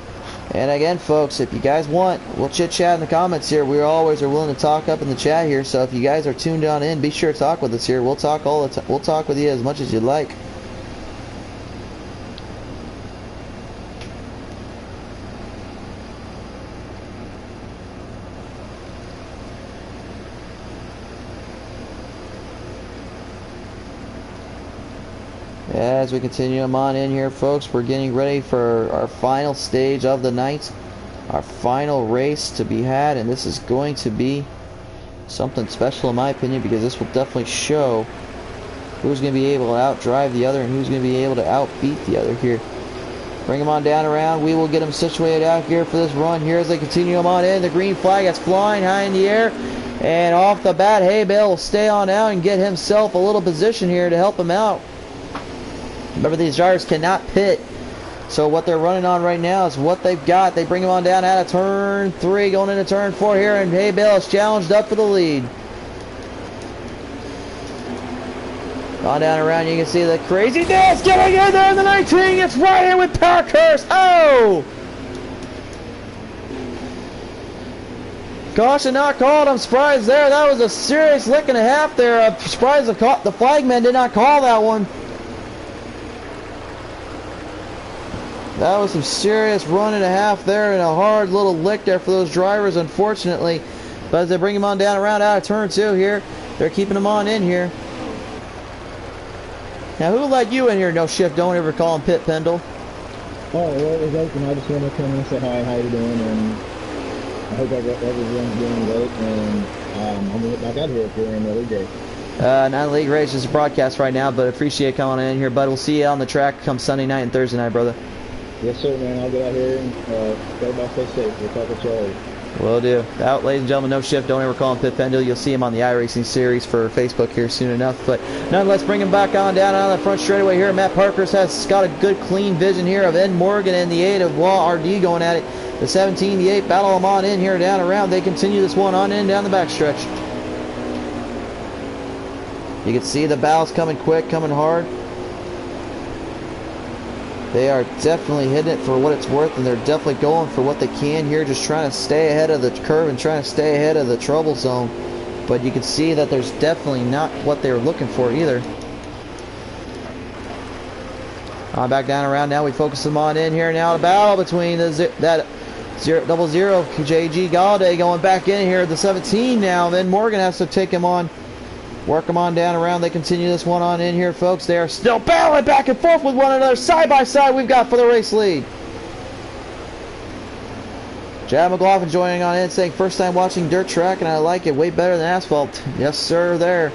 [SPEAKER 1] And again, folks, if you guys want, we'll chit chat in the comments here. We always are willing to talk up in the chat here. So if you guys are tuned on in, be sure to talk with us here. We'll talk all the time. We'll talk with you as much as you'd like. As we continue them on in here, folks, we're getting ready for our final stage of the night, our final race to be had, and this is going to be something special in my opinion because this will definitely show who's going to be able to outdrive the other and who's going to be able to outbeat the other here. Bring them on down around. We will get them situated out here for this run here as they continue them on in. The green flag is flying high in the air. And off the bat, Hay Bale will stay on out and get himself a little position here to help him out. Remember, these drivers cannot pit. So what they're running on right now is what they've got. They bring them on down out of turn 3, going into turn 4 here, and Hay Bale is challenged up for the lead. On down around, you can see the craziness getting in there in the 19. It's right in with Parkhurst. Oh! Caution not called. I'm surprised there. That was a serious lick and a half there. I'm surprised the flagman did not call that one. That was some serious run and a half there and a hard little lick there for those drivers, unfortunately. But as they bring him on down around out of turn 2 here, they're keeping him on in here. Now, who let you in here? No shift. Don't ever call him Pit Pendle.
[SPEAKER 2] Oh, well, it was open. I just want to come and say hi, how you doing, and I hope everyone's doing great, and I'm going to get back out here if you're in the league race.
[SPEAKER 1] Not a league race, just a broadcast right now, but appreciate coming in here, bud. We'll see you on the track come Sunday night and Thursday night, brother.
[SPEAKER 2] Yes, sir, man. I'll get out here and everybody stay safe. We'll talk with you later.
[SPEAKER 1] Will do. Out, ladies and gentlemen, no shift. Don't ever call him Pit Pendle. You'll see him on the iRacing series for Facebook here soon enough. But nonetheless, bring him back on down on the front straightaway here. Matt Parkhurst has got a good, clean vision here of Ed Morgan and the 8 of Wah RD going at it. The 17, the 8, battle them on in here down around. They continue this one on in down the backstretch. You can see the battles coming quick, coming hard. They are definitely hitting it for what it's worth, and they're definitely going for what they can here, just trying to stay ahead of the curve and trying to stay ahead of the trouble zone. But you can see that there's definitely not what they were looking for either. Back down around now. We focus them on in here now. The battle between that 000 JG Galladay going back in here at the 17 now. Then Morgan has to take him on. Work them on down around. They continue this one on in here, folks. They are still battling back and forth with one another. Side by side, we've got for the race lead. Chad McLaughlin joining on in, saying, first time watching dirt track, and I like it way better than asphalt. Yes, sir, there.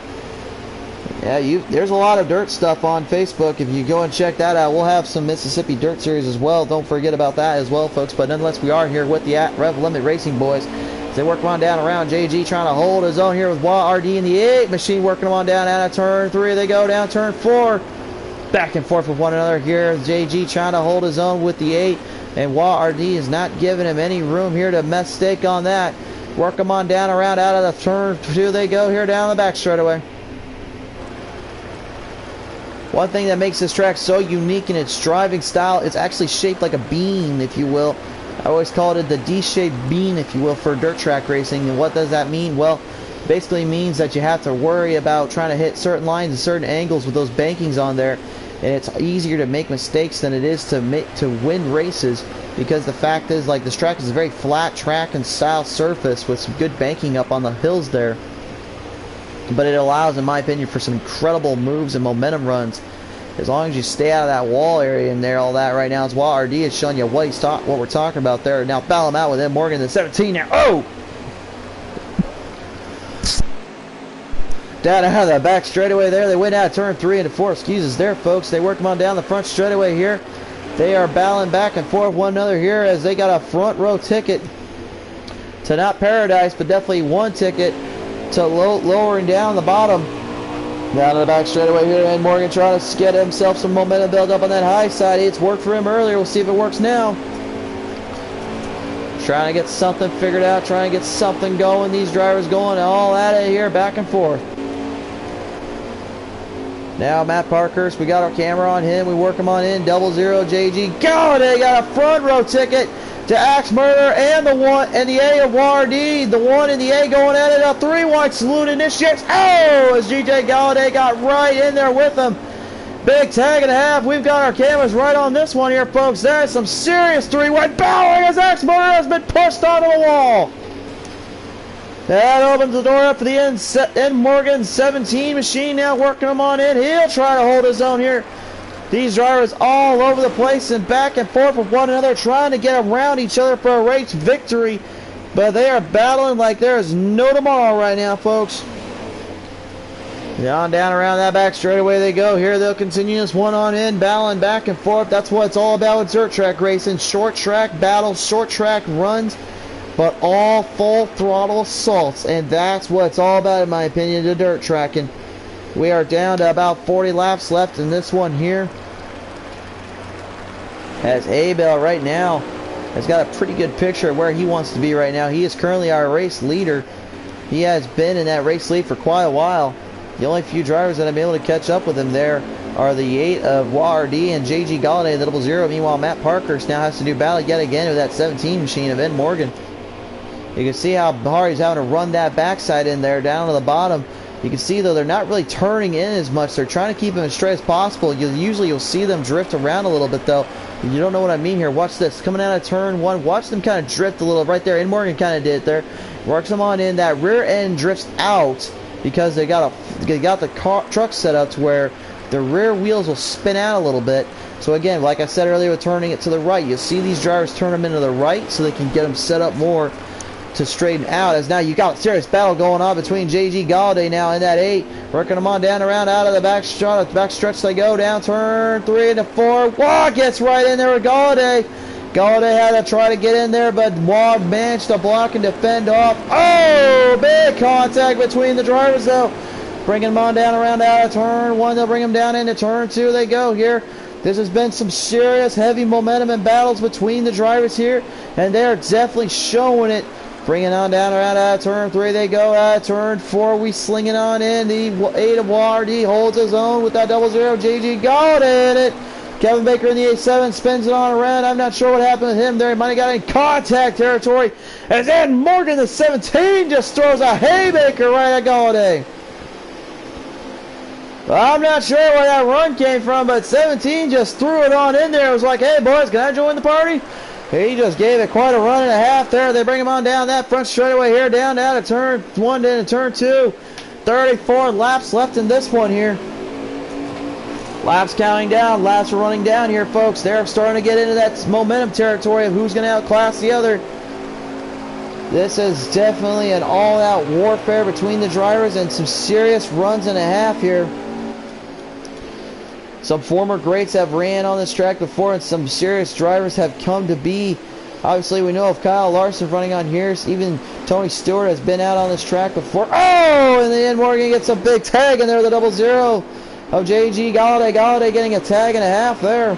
[SPEAKER 1] Yeah, there's a lot of dirt stuff on Facebook. If you go and check that out, we'll have some Mississippi Dirt Series as well. Don't forget about that as well, folks. But nonetheless, we are here with the Rev Limit Racing boys. They work on down around. JG trying to hold his own here with Wah RD in the 8 machine, working them on down out of turn 3. They go down turn 4. Back and forth with one another here. JG trying to hold his own with the 8. And Wah RD is not giving him any room here to mistake on that. Work them on down around out of the turn 2. They go here down the back straightaway. One thing that makes this track so unique in its driving style, it's actually shaped like a bean, if you will. I always called it the D-shaped bean, if you will, for dirt track racing. And what does that mean? Well, basically means that you have to worry about trying to hit certain lines and certain angles with those bankings on there. And it's easier to make mistakes than it is to win races, because the fact is, like, this track is a very flat track and style surface with some good banking up on the hills there. But it allows, in my opinion, for some incredible moves and momentum runs. As long as you stay out of that wall area in there, all that right now. As Wah RD is showing you what we're talking about there. Now battle him out with Ed Morgan, the 17 now. Oh! Down out of that back straightaway there. They went out of turn 3 into 4. Excuses there, folks. They worked them on down the front straightaway here. They are battling back and forth one another here as they got a front row ticket to not paradise, but definitely one ticket to lowering down the bottom. Down to the back straightaway here, and Morgan trying to get himself some momentum build up on that high side. It's worked for him earlier. We'll see if it works now. Trying to get something figured out, trying to get something going. These drivers going all at it here, back and forth. Now Matt Parkhurst, we got our camera on him. We work him on in. 00 JG Galladay got a front row ticket to Axe Murder and the 1 and the A of Wah RD. The 1 and the A going at it. A 3-wide salute initiates. Oh, as GJ Galladay got right in there with him. Big tag and a half. We've got our cameras right on this one here, folks. There's some serious 3-wide bowing as Axe Murder has been pushed onto the wall. That opens the door up for the Ed Morgan 17 machine now working him on in. He'll try to hold his own here. These drivers all over the place and back and forth with one another, trying to get around each other for a race victory. But they are battling like there is no tomorrow right now, folks. Down around that back straightaway they go. Here they'll continue this one on in, battling back and forth. That's what it's all about with dirt track racing. Short track battles, short track runs, but all full throttle assaults. And that's what it's all about, in my opinion, the dirt tracking. We are down to about 40 laps left in this one here. As Abel right now has got a pretty good picture of where he wants to be right now. He is currently our race leader. He has been in that race lead for quite a while. The only few drivers that have been able to catch up with him there are the 8 of WRD and JG Galladay, the 00. Meanwhile, Matt Parkhurst now has to do battle yet again with that 17 machine of Ed Morgan. You can see how hard he's having to run that backside in there down to the bottom. You can see, though, they're not really turning in as much. They're trying to keep him as straight as possible. You'll see them drift around a little bit, though. You don't know what I mean here. Watch this. Coming out of turn 1, watch them kind of drift a little right there. Ed Morgan kind of did it there. Works them on in. That rear end drifts out because they got the truck set up to where the rear wheels will spin out a little bit. So again, like I said earlier, with turning it to the right, you'll see these drivers turn them into the right so they can get them set up more to straighten out. As now you got a serious battle going on between JG Galladay now in that 8, working them on down around out of the back stretch they go down turn 3 into 4. Waugh gets right in there with Galladay. Galladay had to try to get in there, but Waugh managed to block and defend off. Oh, big contact between the drivers though. Bringing them on down around out of turn 1. They'll bring them down into turn 2 they go here. This has been some serious heavy momentum and battles between the drivers here, and they are definitely showing it. Bringing on down around out of turn 3 they go. Out of turn 4 we slinging on in. The 8 of WRD holds his own with that 00 JG Galladay in it. Kevin Baker in the 8-7 spins it on around. I'm not sure what happened with him there. He might have got in contact territory. As Ed Morgan, the 17, just throws a haymaker right at Galladay. I'm not sure where that run came from, but 17 just threw it on in there. It was like, hey, boys, can I join the party? He just gave it quite a run and a half there. They bring him on down that front straightaway here, down to turn 1 into turn 2. 34 laps left in this one here. Laps counting down. Laps are running down here, folks. They're starting to get into that momentum territory of who's going to outclass the other. This is definitely an all-out warfare between the drivers and some serious runs and a half here. Some former greats have ran on this track before, and some serious drivers have come to be. Obviously, we know of Kyle Larson running on here. Even Tony Stewart has been out on this track before. Oh, and then Morgan gets a big tag in there, the 00 of JG Galladay. Galladay getting a tag and a half there.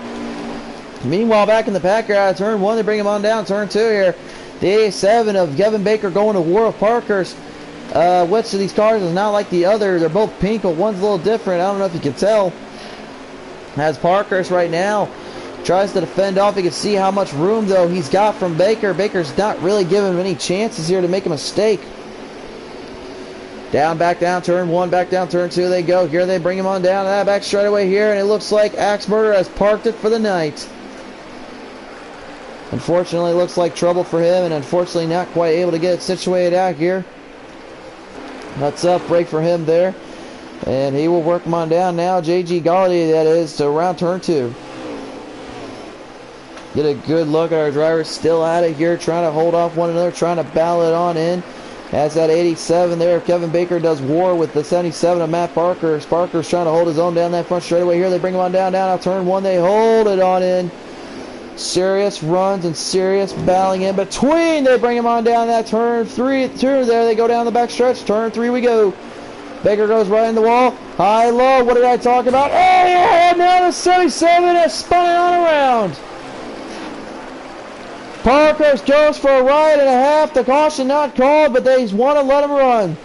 [SPEAKER 1] Meanwhile, back in the pack here out of turn 1, they bring him on down turn 2 here. The 87 of Kevin Baker going to war of Parkhurst. Which of these cars is not like the other? They're both pink, but one's a little different. I don't know if you can tell. As Parkhurst right now tries to defend off, you can see how much room though he's got from Baker. Baker's not really giving him any chances here to make a mistake. Back down turn 1, back down turn 2 they go. Here they bring him on down to that back straightaway here, and it looks like Axe Murder has parked it for the night. Unfortunately, it looks like trouble for him, and unfortunately not quite able to get it situated out here. That's up, break for him there. And he will work him on down now. JG Galladay, that is, to around turn 2. Get a good look at our drivers still at it here, trying to hold off one another, trying to battle it on in. As that 87 there, Kevin Baker does war with the 77 of Matt Parker. Parker's trying to hold his own down that front straightaway here. They bring him on down out turn 1. They hold it on in. Serious runs and serious battling in between. They bring him on down that turn 3. There they go down the back stretch. Turn 3 we go. Baker goes right in the wall. High, low. What did I talk about? Oh, yeah, now the 77 has spun it on around. Parkhurst goes for a ride and a half. The caution not called, but they want to let him run.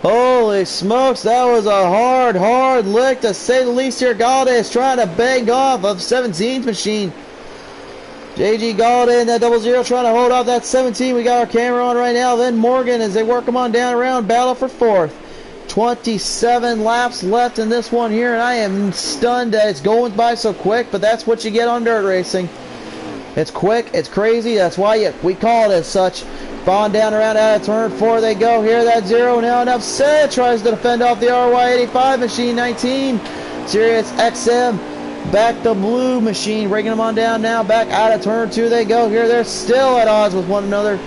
[SPEAKER 1] Holy smokes, that was a hard lick to say the least here. Galladay is trying to bang off of 17's machine. JG Galladay and that 00 trying to hold off that 17. We got our camera on right now. Then Morgan as they work him on down around, battle for 4th. 27 laps left in this one here, and I am stunned that it's going by so quick, but that's what you get on dirt racing. It's quick, it's crazy, that's why we call it as such. Bond down around out of turn 4 they go here. That 0 now enough set. Tries to defend off the RY85 machine 19. Sirius XM. Back the blue machine. Bringing them on down now. Back out of turn 2 they go here. They're still at odds with one another.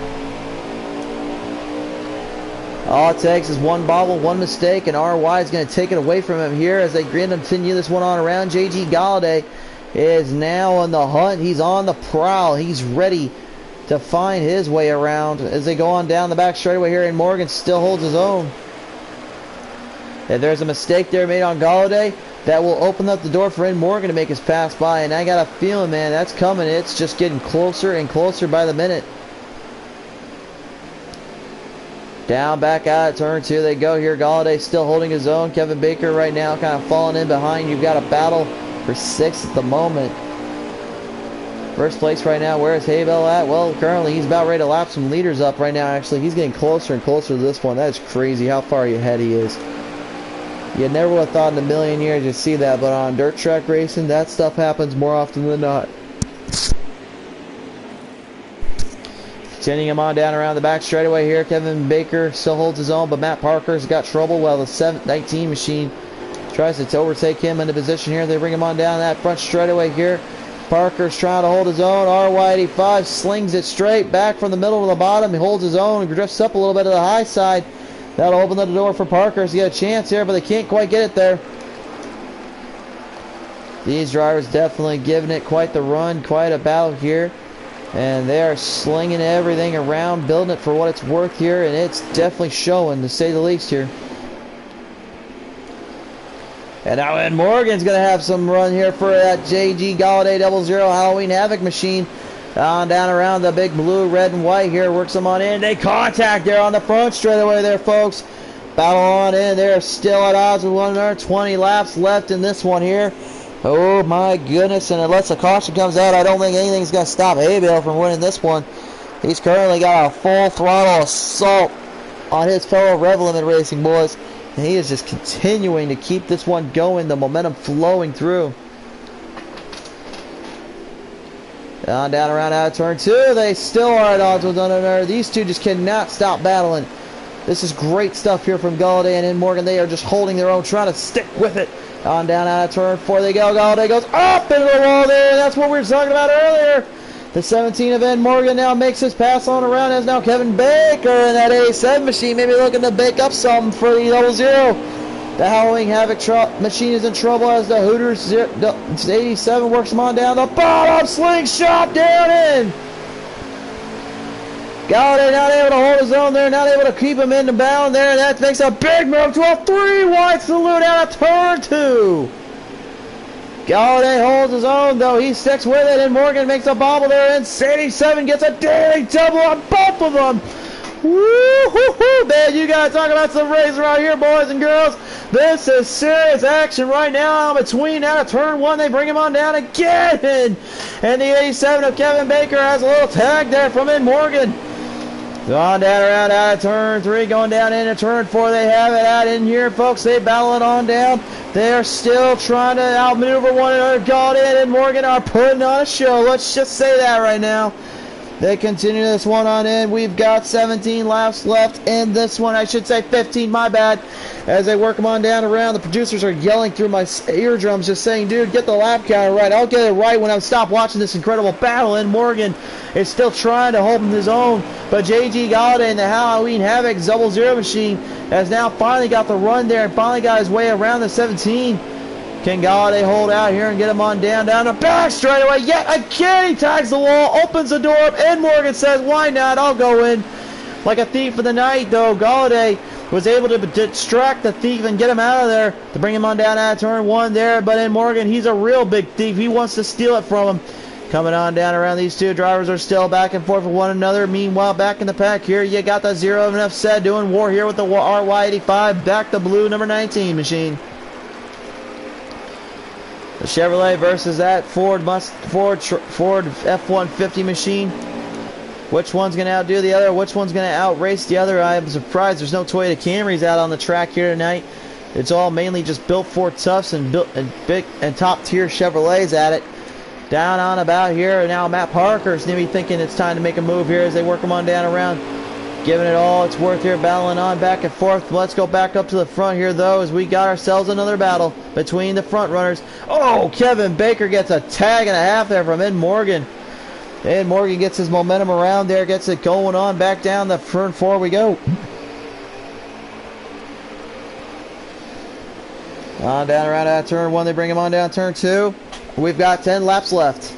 [SPEAKER 1] All it takes is one bobble, one mistake, and RY is going to take it away from him here as they continue this one on around. JG Galladay is now on the hunt. He's on the prowl. He's ready to find his way around as they go on down the back straightaway here, and Morgan still holds his own. If there's a mistake there made on Galladay, that will open up the door for Ed Morgan to make his pass by, and I got a feeling, man, that's coming. It's just getting closer and closer by the minute. Down back out of turn 2 they go here. Galladay still holding his own. Kevin Baker right now kind of falling in behind. You've got a battle for 6th at the moment. First place right now, where is Haybell at? Well, currently he's about ready to lap some leaders up right now, actually. He's getting closer and closer to this one. That is crazy how far ahead he is. You never would have thought in a million years you'd see that, but on dirt track racing, that stuff happens more often than not. Sending him on down around the back straightaway here. Kevin Baker still holds his own, but Matt Parker's got trouble while the 719 machine tries to overtake him into position here. They bring him on down that front straightaway here. Parker's trying to hold his own. RY85 slings it straight back from the middle to the bottom. He holds his own and drifts up a little bit to the high side. That'll open the door for Parker. He's got a chance here, but they can't quite get it there. These drivers definitely giving it quite the run, quite a battle here. And they are slinging everything around, building it for what it's worth here, and it's definitely showing, to say the least here. And now Ed Morgan's going to have some run here for that JG Galladay 00 Halloween Havoc machine. Down around the big blue, red, and white here. Works them on in. They contact there on the front straightaway there, folks. Battle on in. They're still at odds with one another. 20 laps left in this one here. Oh my goodness, and unless a caution comes out, I don't think anything's going to stop Haybell from winning this one. He's currently got a full throttle assault on his fellow Rev Limit Racing boys. And he is just continuing to keep this one going, the momentum flowing through. Down around out of turn 2, they still are at odds with one another. These two just cannot stop battling. This is great stuff here from Galladay and Ed Morgan. They are just holding their own, trying to stick with it. On down out of turn 4 they go. Galladay goes up into the wall there. That's what we were talking about earlier. The 17 of Ed Morgan now makes his pass on around. As now Kevin Baker in that 87 machine, maybe looking to bake up something for the 00. The Halloween Havoc machine is in trouble as the Hooters 87 works him on down the bottom. Slingshot down in. Galladay not able to hold his own there, not able to keep him in the bound there. That makes a big move to a 3-wide salute out of turn 2. Galladay holds his own, though. He sticks with it, and Morgan makes a bobble there, and 87 gets a daily double on both of them. Woo-hoo-hoo, man, you gotta talk about some racing right here, boys and girls. This is serious action right now between out of turn 1. They bring him on down again. And the 87 of Kevin Baker has a little tag there from Ed Morgan. On down around out of turn 3, going down into turn 4. They have it out in here, folks. They battle it on down. They are still trying to outmaneuver one another. Galladay and Morgan are putting on a show. Let's just say that right now. They continue this one on in. We've got 17 laps left in this one. I should say 15, my bad. As they work them on down around, the producers are yelling through my eardrums just saying, dude, get the lap counter right. I'll get it right when I stop watching this incredible battle. And Morgan is still trying to hold his own. But JG Galladay in the Halloween Havoc 00 machine has now finally got the run there and finally got his way around the 17. Can Galladay hold out here and get him on down the back straightaway? Yet again, he tags the wall, opens the door up, and Morgan says, why not? I'll go in. Like a thief of the night, though, Galladay was able to distract the thief and get him out of there to bring him on down out of turn 1 there. But in Morgan, he's a real big thief. He wants to steal it from him. Coming on down around, these two drivers are still back and forth with one another. Meanwhile, back in the pack here, you got the 0 of enough said doing war here with the RY85. Back the blue number 19 machine. The Chevrolet versus that Ford F-150 machine. Which one's going to outdo the other? Which one's going to outrace the other? I'm surprised there's no Toyota Camrys out on the track here tonight. It's all mainly just built Ford Toughs and big and top tier Chevrolets at it. Down on about here now, Matt Parker's maybe thinking it's time to make a move here as they work them on down around. Giving it all it's worth here, battling on back and forth. Let's go back up to the front here, though, as we got ourselves another battle between the front runners. Oh, Kevin Baker gets a tag and a half there from Ed Morgan. Ed Morgan gets his momentum around there, gets it going on. Back down the front 4 we go. On down around out turn 1, they bring him on down turn 2. We've got 10 laps left.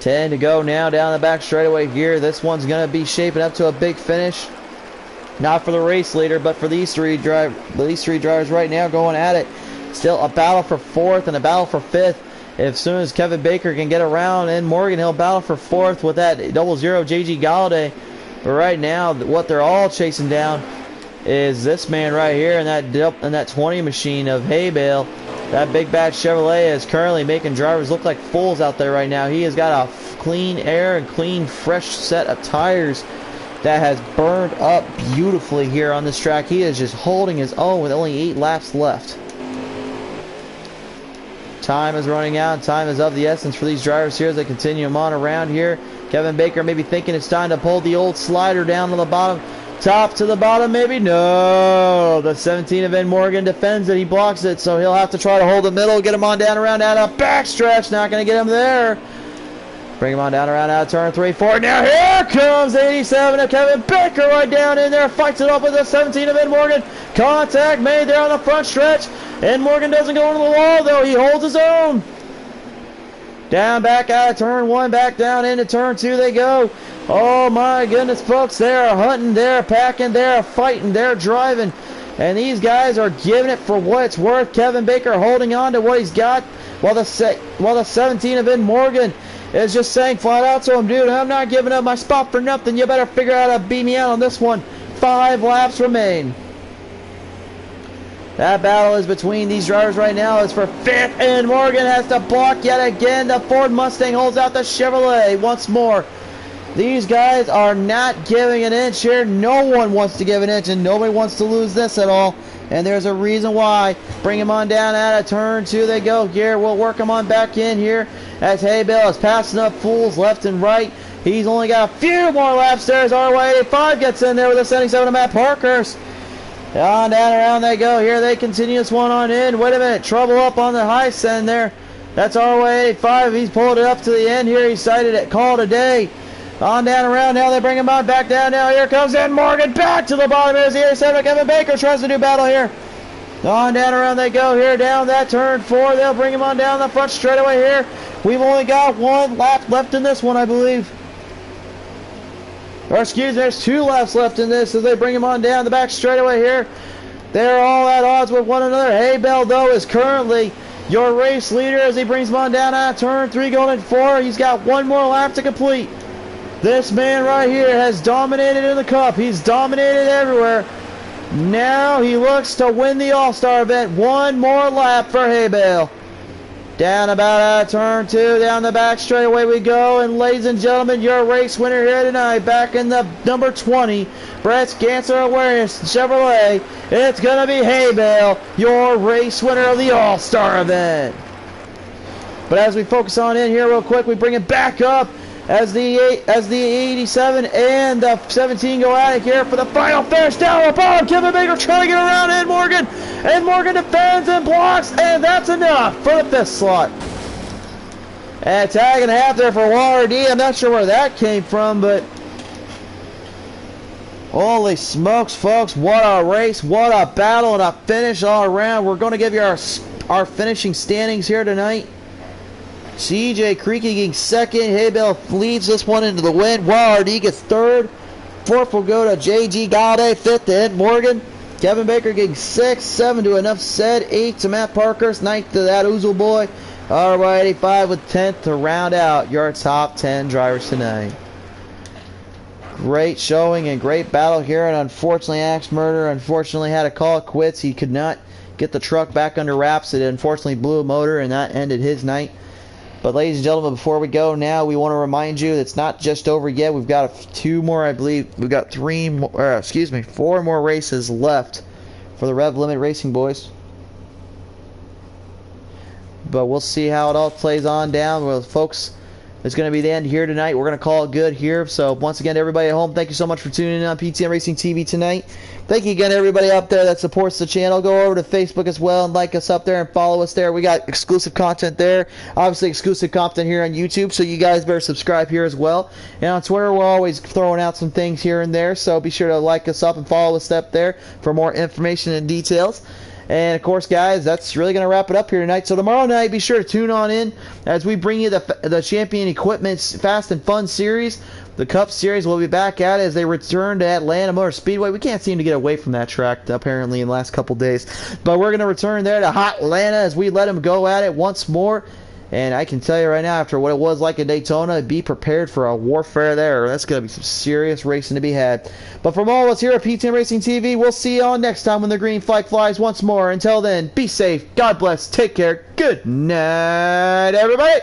[SPEAKER 1] 10 to go now down the back straightaway here. This one's going to be shaping up to a big finish. Not for the race leader, but for these three drivers right now going at it. Still a battle for 4th and a battle for 5th. As soon as Kevin Baker can get around in Morgan, he'll battle for 4th with that 00 JG Galladay. But right now, what they're all chasing down is this man right here and that 20 machine of hay bale. That big bad Chevrolet is currently making drivers look like fools out there right now. He has got a clean air and clean fresh set of tires that has burned up beautifully here on this track. He is just holding his own with only 8 laps left. Time is running out. Time is of the essence for these drivers here as they continue them on around here. Kevin Baker maybe thinking it's time to pull the old slider down to the bottom. Top to the bottom, maybe? No. The 17 of Ed Morgan defends it. He blocks it, so he'll have to try to hold the middle, get him on down around out of backstretch. Not going to get him there. Bring him on down around out of turn 3, 4. Now here comes 87 of Kevin Baker right down in there. Fights it up with the 17 of Ed Morgan. Contact made there on the front stretch. Ed Morgan doesn't go into the wall, though. He holds his own. Down back out of turn 1, back down into turn 2 they go. Oh my goodness, folks, they're hunting, they're packing, they're fighting, they're driving. And these guys are giving it for what it's worth. Kevin Baker holding on to what he's got while the 17 of Ed Morgan is just saying flat out to him, dude, I'm not giving up my spot for nothing. You better figure out how to beat me out on this one. 5 laps remain. That battle is between these drivers right now. It's for 5th, and Morgan has to block yet again. The Ford Mustang holds out the Chevrolet once more. These guys are not giving an inch here. No one wants to give an inch, and nobody wants to lose this at all. And there's a reason why. Bring him on down out of turn 2 they go here. We'll work him on back in here as Haybale is passing up fools left and right. He's only got a few more laps there as RY85 gets in there with a 77 of Matt Parkhurst. On down around they go. Here they continue this one on in. Wait a minute. Trouble up on the high send there. That's RY85. He's pulled it up to the end here. He cited it. Call it a day. On down around now. They bring him on back down now. Here comes Ed Morgan back to the bottom. There's the 87. Kevin Baker tries to do battle here. On down around they go here. Down that turn 4. They'll bring him on down the front straightaway here. We've only got 1 lap left in this one, I believe. Or excuse me, there's 2 laps left in this as they bring him on down the back straightaway here. They're all at odds with one another. Haybell, though, is currently your race leader as he brings him on down out of turn 3 going in 4. He's got 1 more lap to complete. This man right here has dominated in the Cup. He's dominated everywhere. Now he looks to win the All-Star event. 1 more lap for Haybale. Down about out of turn 2, down the back straightaway we go. And ladies and gentlemen, your race winner here tonight, back in the number 20, Brett Cancer Awareness Chevrolet. It's going to be Haybale, your race winner of the All-Star event. But as we focus on in here real quick, we bring it back up as the 87 and the 17 go at it here for the final finish down the bottom. Kevin Baker trying to get around Ed Morgan. Ed Morgan defends and blocks, and that's enough for the 5th slot. And tag and a half there for Waller D. I'm not sure where that came from, but holy smokes, folks, what a race, what a battle, and a finish all around. We're going to give you our finishing standings here tonight. CJ Creaky getting 2nd. Haybale leads this one into the win. Waller D gets 3rd. 4th will go to JG Galladay. 5th to Ed Morgan. Kevin Baker getting 6th. 7 to Enough Said. 8 to Matt Parkhurst. 9th to that Oozle Boy. RY85 with 10th to round out your top 10 drivers tonight. Great showing and great battle here, and unfortunately Axe Murder had to call it quits. He could not get the truck back under wraps. It unfortunately blew a motor, and that ended his night. But ladies and gentlemen, before we go now, we want to remind you it's not just over yet. We've got 2 more, I believe. We've got 4 more races left for the Rev Limit Racing boys. But we'll see how it all plays on down. Well, folks, it's going to be the end here tonight. We're going to call it good here. So once again, everybody at home, thank you so much for tuning in on PTM Racing TV tonight. Thank you again, everybody up there that supports the channel. Go over to Facebook as well and like us up there and follow us there. We got exclusive content there. Obviously, exclusive content here on YouTube, so you guys better subscribe here as well. And on Twitter, we're always throwing out some things here and there, so be sure to like us up and follow us up there for more information and details. And of course, guys, that's really going to wrap it up here tonight. So tomorrow night, be sure to tune on in as we bring you the Champion Equipment's Fast and Fun series. The Cup Series will be back at it as they return to Atlanta Motor Speedway. We can't seem to get away from that track, apparently, in the last couple days. But we're going to return there to Hot Atlanta as we let them go at it once more. And I can tell you right now, after what it was like in Daytona, be prepared for a warfare there. That's going to be some serious racing to be had. But from all of us here at PTM Racing TV, we'll see you all next time when the green flag flies once more. Until then, be safe, God bless, take care, good night, everybody!